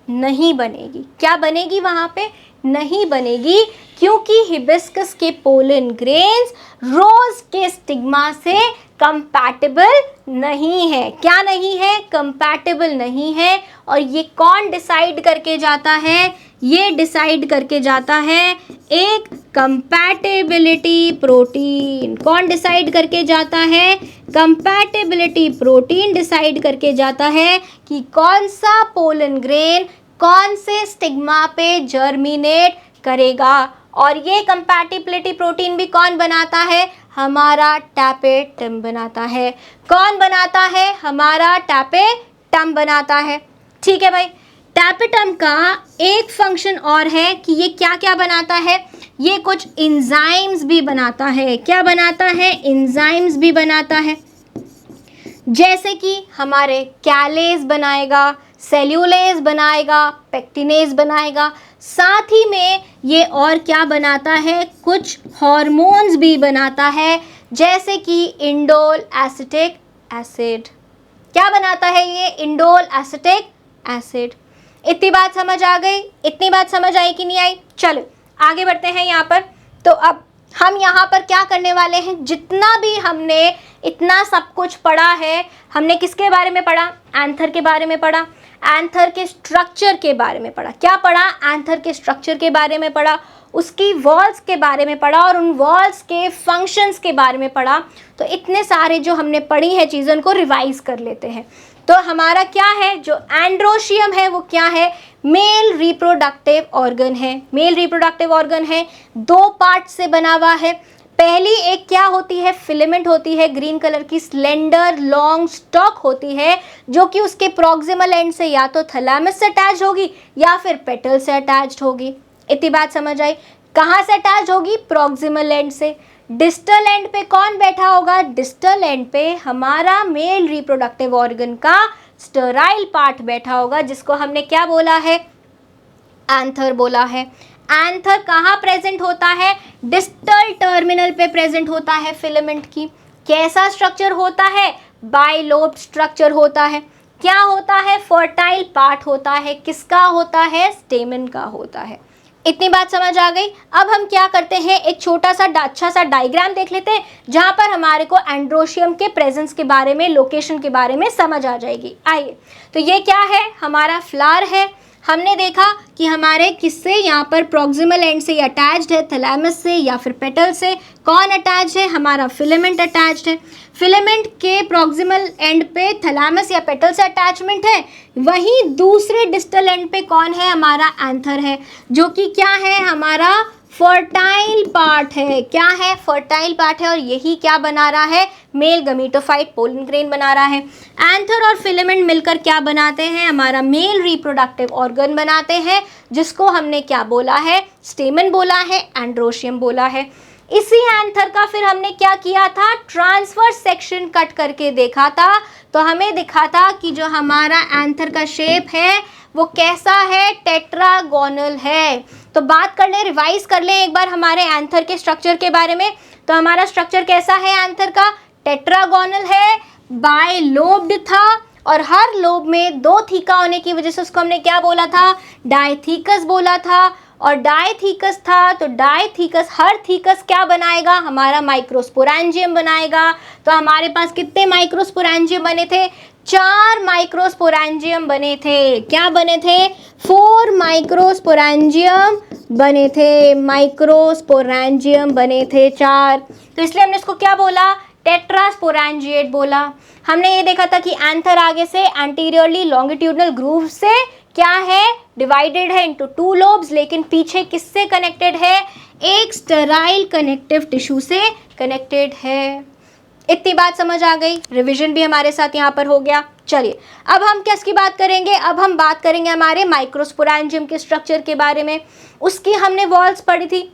नहीं बनेगी। क्या बनेगी वहाँ पे? नहीं बनेगी, क्योंकि हिबिस्कस के पोलन ग्रेन्स रोज़ के स्टिग्मा से कंपैटिबल नहीं है। क्या नहीं है? कंपैटिबल नहीं है। और ये कौन डिसाइड करके जाता है? ये डिसाइड करके जाता है एक कंपैटिबिलिटी प्रोटीन। कौन डिसाइड करके जाता है? कंपैटिबिलिटी प्रोटीन डिसाइड करके जाता है कि कौन सा पोलन ग्रेन कौन से स्टिग्मा पे जर्मिनेट करेगा। और ये कंपैटिबिलिटी प्रोटीन भी कौन बनाता है? हमारा टैपेटम बनाता है। कौन बनाता है? हमारा टैपेटम बनाता है। ठीक है भाई। टैपेटम का एक फंक्शन और है कि ये क्या क्या बनाता है? ये कुछ एंजाइम्स भी बनाता है। क्या बनाता है? एंजाइम्स भी बनाता है, जैसे कि हमारे कैलेज बनाएगा, सेल्यूलेज बनाएगा, पेक्टिनेज बनाएगा। साथ ही में ये और क्या बनाता है? कुछ हार्मोन्स भी बनाता है, जैसे कि इंडोल एसिटिक एसिड। क्या बनाता है ये? Indole acetic acid. इतनी बात समझ आ गई? इतनी बात समझ आई कि नहीं आई? चलो आगे बढ़ते हैं यहाँ पर। तो अब हम यहाँ पर क्या करने वाले हैं? जितना भी हमने इतना सब कुछ पढ़ा है, हमने किसके बारे में पढ़ा? एंथर के बारे में पढ़ा, एंथर के स्ट्रक्चर के बारे में पढ़ा। क्या पढ़ा? एंथर के स्ट्रक्चर के बारे में पढ़ा, उसकी वॉल्स के बारे में पढ़ा और उन वॉल्स के फंक्शंस के बारे में पढ़ा। तो इतने सारे जो हमने पढ़ी है चीज़ों उनको रिवाइज कर लेते हैं। तो हमारा क्या है? जो एंड्रोशियम है वो क्या है? मेल रिप्रोडक्टिव ऑर्गन है। मेल रिप्रोडक्टिव ऑर्गन है, दो पार्ट से बना हुआ है। पहली एक क्या होती है? फिलामेंट होती है, ग्रीन कलर की स्लेंडर लॉन्ग स्टॉक होती है, जो कि उसके प्रॉक्सिमल एंड से या तो थैलेमस से अटैच होगी या फिर पेटल से अटैच्ड होगी। इतनी बात समझ आई? कहाँ से अटैच होगी? प्रॉक्सिमल एंड से। डिस्टल एंड पे कौन बैठा होगा? डिस्टल एंड पे हमारा मेल रिप्रोडक्टिव ऑर्गन का स्टेराइल पार्ट बैठा होगा, जिसको हमने क्या बोला है? एंथर बोला है। एंथर कहाँ प्रेजेंट होता है? डिस्टल टर्मिनल पे प्रेजेंट होता है फिलामेंट की। कैसा स्ट्रक्चर होता है? बाइलोब स्ट्रक्चर होता है। क्या होता है? फर्टाइल पार्ट होता है। किसका होता है? स्टेमन का होता है। इतनी बात समझ आ गई? अब हम क्या करते हैं, एक छोटा सा अच्छा सा डायग्राम देख लेते हैं, जहाँ पर हमारे को एंड्रोशियम के प्रेजेंस के बारे में, लोकेशन के बारे में समझ आ जाएगी। आइए, तो ये क्या है? हमारा फ्लावर है। हमने देखा कि हमारे किससे यहाँ पर प्रॉक्सिमल एंड से अटैच्ड है, थैलेमस से या फिर पेटल से। कौन अटैच्ड है? हमारा फिलामेंट अटैच्ड है। फिलामेंट के प्रॉक्सिमल एंड पे थैलेमस या पेटल से अटैचमेंट है। वहीं दूसरे डिस्टल एंड पे कौन है? हमारा एंथर है, जो कि क्या है? हमारा फर्टाइल पार्ट है। क्या है? फर्टाइल पार्ट है और यही क्या बना रहा है? मेल गमीटोफाइट पोलन ग्रेन बना रहा है। एंथर और फिलामेंट मिलकर क्या बनाते हैं? हमारा मेल रिप्रोडक्टिव ऑर्गन बनाते हैं, जिसको हमने क्या बोला है? स्टेमन बोला है, एंड्रोशियम बोला है। इसी एंथर का फिर हमने क्या किया था? ट्रांसवर्स सेक्शन कट करके देखा था, तो हमें दिखा था कि जो हमारा एंथर का शेप है वो कैसा है? टेट्रागोनल है। तो बात कर लें, रिवाइज कर लें एक बार हमारे एंथर के स्ट्रक्चर के बारे में। तो हमारा स्ट्रक्चर कैसा है एंथर का? टेट्रागोनल है, बाइलोब्ड था और हर लोब में 2 थीका होने की वजह से उसको हमने क्या बोला था? डायथीकस बोला था। और डायथीकस था तो डायथीकस, हर थीकस क्या बनाएगा? हमारा माइक्रोस्पोरेंजियम बनाएगा। तो हमारे पास कितने माइक्रोस्पोरेंजियम बने थे? 4 माइक्रोस्पोरेंजियम बने थे। क्या बने थे? 4 माइक्रोस्पोरेंजियम बने थे। माइक्रोस्पोरेंजियम बने थे 4। तो इसलिए हमने इसको क्या बोला? टेट्रास्पोरेंजिएट बोला। हमने ये देखा था कि एंथर आगे से एंटीरियरली लॉन्गिट्यूडनल ग्रूव से क्या है? डिवाइडेड है इनटू 2 लोब्स, लेकिन पीछे किससे कनेक्टेड है? एक स्टेराइल कनेक्टिव टिश्यू से कनेक्टेड है। इतनी बात समझ आ गई? रिवीजन भी हमारे साथ यहाँ पर हो गया। चलिए अब हम किसकी बात करेंगे? अब हम बात करेंगे हमारे माइक्रोस्पोरेंजियम के स्ट्रक्चर के बारे में। उसकी हमने वॉल्स पढ़ी थी,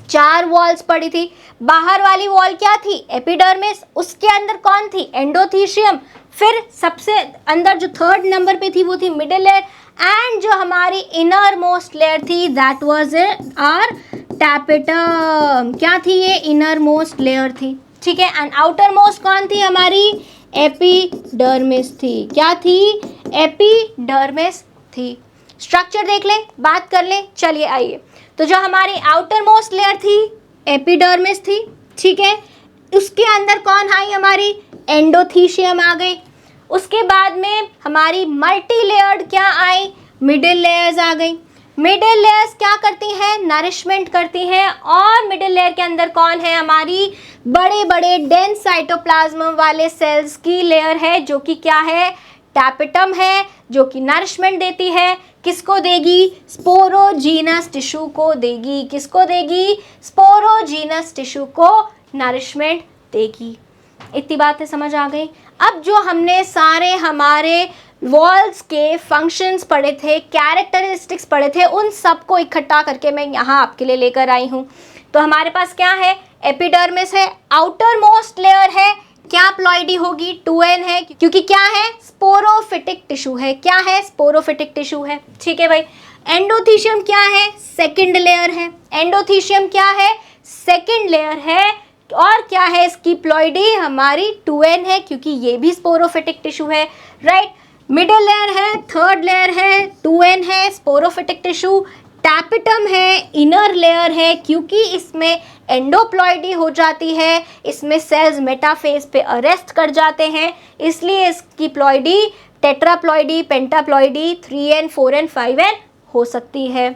4 वॉल्स पढ़ी थी। बाहर वाली वॉल क्या थी? एपिडर्मिस। उसके अंदर कौन थी? एंडोथीशियम। फिर सबसे अंदर जो 3rd नंबर पे थी वो थी मिडिल लेयर, एंड जो हमारी इनर मोस्ट लेयर थी दैट वाज आर टैपेटम। क्या थी ये? इनर मोस्ट लेयर थी, ठीक है। एंड आउटर मोस्ट कौन थी? हमारी एपिडर्मिस थी। क्या थी? एपिडर्मिस थी। स्ट्रक्चर देख लें, बात कर लें। चलिए आइए, तो जो हमारी आउटर मोस्ट लेयर थी एपिडर्मिस थी, ठीक है। उसके अंदर कौन आई? हमारी एंडोथीशियम आ गई। उसके बाद में हमारी मल्टी लेयर्ड क्या आई? मिडिल लेयर्स आ गई। मिडिल लेयर्स क्या करती हैं? नरिशमेंट करती हैं। और मिडिल लेयर के अंदर कौन है? हमारी बड़े बड़े डेंस साइटोप्लाज्म वाले सेल्स की लेयर है, जो कि क्या है? टैपेटम है, जो कि नरिशमेंट देती है। किसको देगी? स्पोरोजीनस टिश्यू को देगी। किसको देगी? स्पोरोजीनस टिश्यू को नरिशमेंट देगी। इतनी बातें समझ आ गई? अब जो हमने सारे हमारे वॉल्स के फंक्शंस पढ़े थे, कैरेक्टरिस्टिक्स पढ़े थे, उन सबको इकट्ठा करके मैं यहाँ आपके लिए लेकर आई हूँ। तो हमारे पास क्या है? एपिडर्मिस है, आउटर मोस्ट लेयर है, क्या प्लॉइडी होगी? 2n है, क्योंकि क्या है? स्पोरोफिटिक टिश्यू है। क्या है? स्पोरोफिटिक टिश्यू है, ठीक है भाई। एंडोथीशियम क्या है? सेकंड लेयर है। एंडोथीशियम क्या है? सेकंड लेयर है। और क्या है इसकी प्लॉइडी? हमारी 2n है, क्योंकि ये भी स्पोरोफिटिक टिश्यू है, राइट। मिडिल लेयर है, 3rd लेयर है, 2n है, स्पोरोफिटिक टिश्यू। टैपेटम है, इनर लेयर है, क्योंकि इसमें एंडोप्लॉइडी हो जाती है, इसमें सेल्स मेटाफेज पे अरेस्ट कर जाते हैं, इसलिए इसकी प्लॉइडी टेट्राप्लॉइडी, पेंटाप्लॉइडी, 3n, 4n, 5n हो सकती है।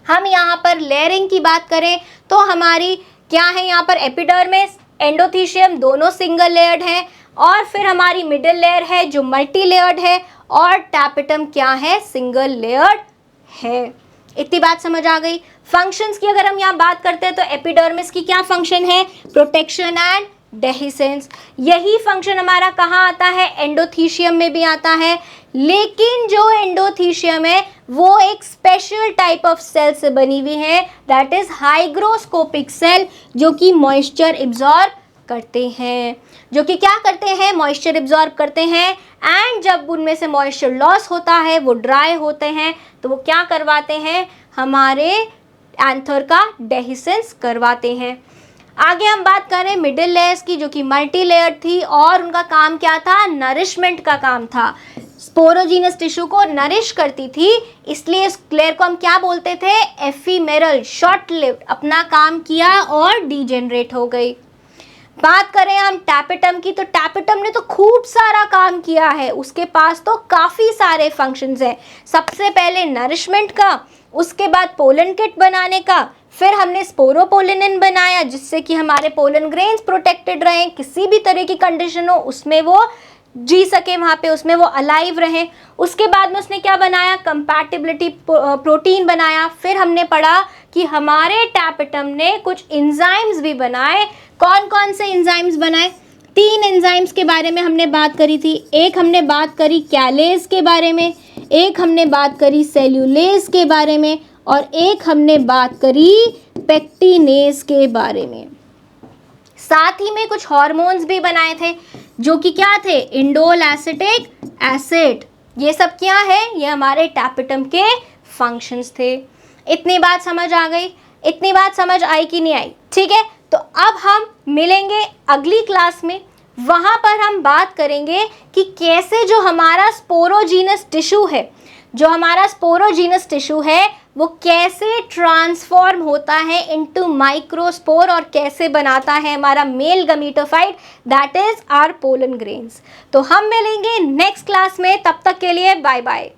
हम यहाँ पर लेयरिंग की बात करें तो हमारी क्या है? यहाँ पर एपिडर्मिस, एंडोथीशियम दोनों सिंगल लेयर्ड हैं, और फिर हमारी मिडिल लेयर है जो मल्टी लेयर्ड है, और टैपेटम क्या है? सिंगल लेयर्ड है। इतनी बात समझ आ गई? फंक्शंस की अगर हम यहाँ बात करते हैं तो एपिडर्मिस की क्या फंक्शन है? Protection and dehiscence. यही फंक्शन हमारा कहाँ आता है? एंडोथीशियम में भी आता है। लेकिन जो एंडोथीशियम है वो एक स्पेशल टाइप ऑफ सेल से बनी हुई है, दैट इज हाइग्रोस्कोपिक सेल, जो कि मॉइस्चर एब्जॉर्ब करते हैं। जो कि क्या करते हैं? मॉइस्चर एब्जॉर्ब करते हैं। एंड जब उनमें से मॉइस्चर लॉस होता है, वो ड्राई होते हैं, तो वो क्या करवाते हैं? हमारे एंथर का डेहिसेंस करवाते हैं। आगे हम बात करें मिडिल लेयर्स की, जो कि मल्टी लेयर थी, और उनका काम क्या था? नरिशमेंट का काम था। स्पोरोजीनस टिश्यू को नरिश करती थी, इसलिए इस लेयर को हम क्या बोलते थे? एफीमेरल, शॉर्ट लिव्ड, अपना काम किया और डीजेनरेट हो गई। बात करें हम टैपेटम की, तो टैपेटम ने तो खूब सारा काम किया है, उसके पास तो काफ़ी सारे फंक्शंस हैं। सबसे पहले नरिशमेंट का, उसके बाद पोलन किट बनाने का, फिर हमने स्पोरोपोलिनिन बनाया जिससे कि हमारे पोलन ग्रेन्स प्रोटेक्टेड रहें, किसी भी तरह की कंडीशन हो उसमें वो जी सके, वहाँ पे उसमें वो अलाइव रहें। उसके बाद में उसने क्या बनाया? कंपैटिबिलिटी प्रोटीन बनाया। फिर हमने पढ़ा कि हमारे टैपेटम ने कुछ एंजाइम्स भी बनाए। कौन कौन से एंजाइम्स बनाए? 3 एंजाइम्स के बारे में हमने बात करी थी। एक हमने बात करी कैलेज के बारे में, एक हमने बात करी सेल्यूलेज के बारे में, और एक हमने बात करी पेक्टिनेज के बारे में। साथ ही में कुछ हार्मोन्स भी बनाए थे जो कि क्या थे? Indole acetic acid. ये सब क्या है? ये हमारे टैपेटम के फंक्शंस थे। इतनी बात समझ आ गई? इतनी बात समझ आई कि नहीं आई? ठीक है, तो अब हम मिलेंगे अगली क्लास में। वहाँ पर हम बात करेंगे कि कैसे जो हमारा स्पोरोजीनस टिश्यू है वो कैसे ट्रांसफॉर्म होता है इनटू माइक्रोस्पोर और कैसे बनाता है हमारा male gametophyte, that is our pollen grains. तो हम मिलेंगे नेक्स्ट क्लास में, तब तक के लिए बाय बाय।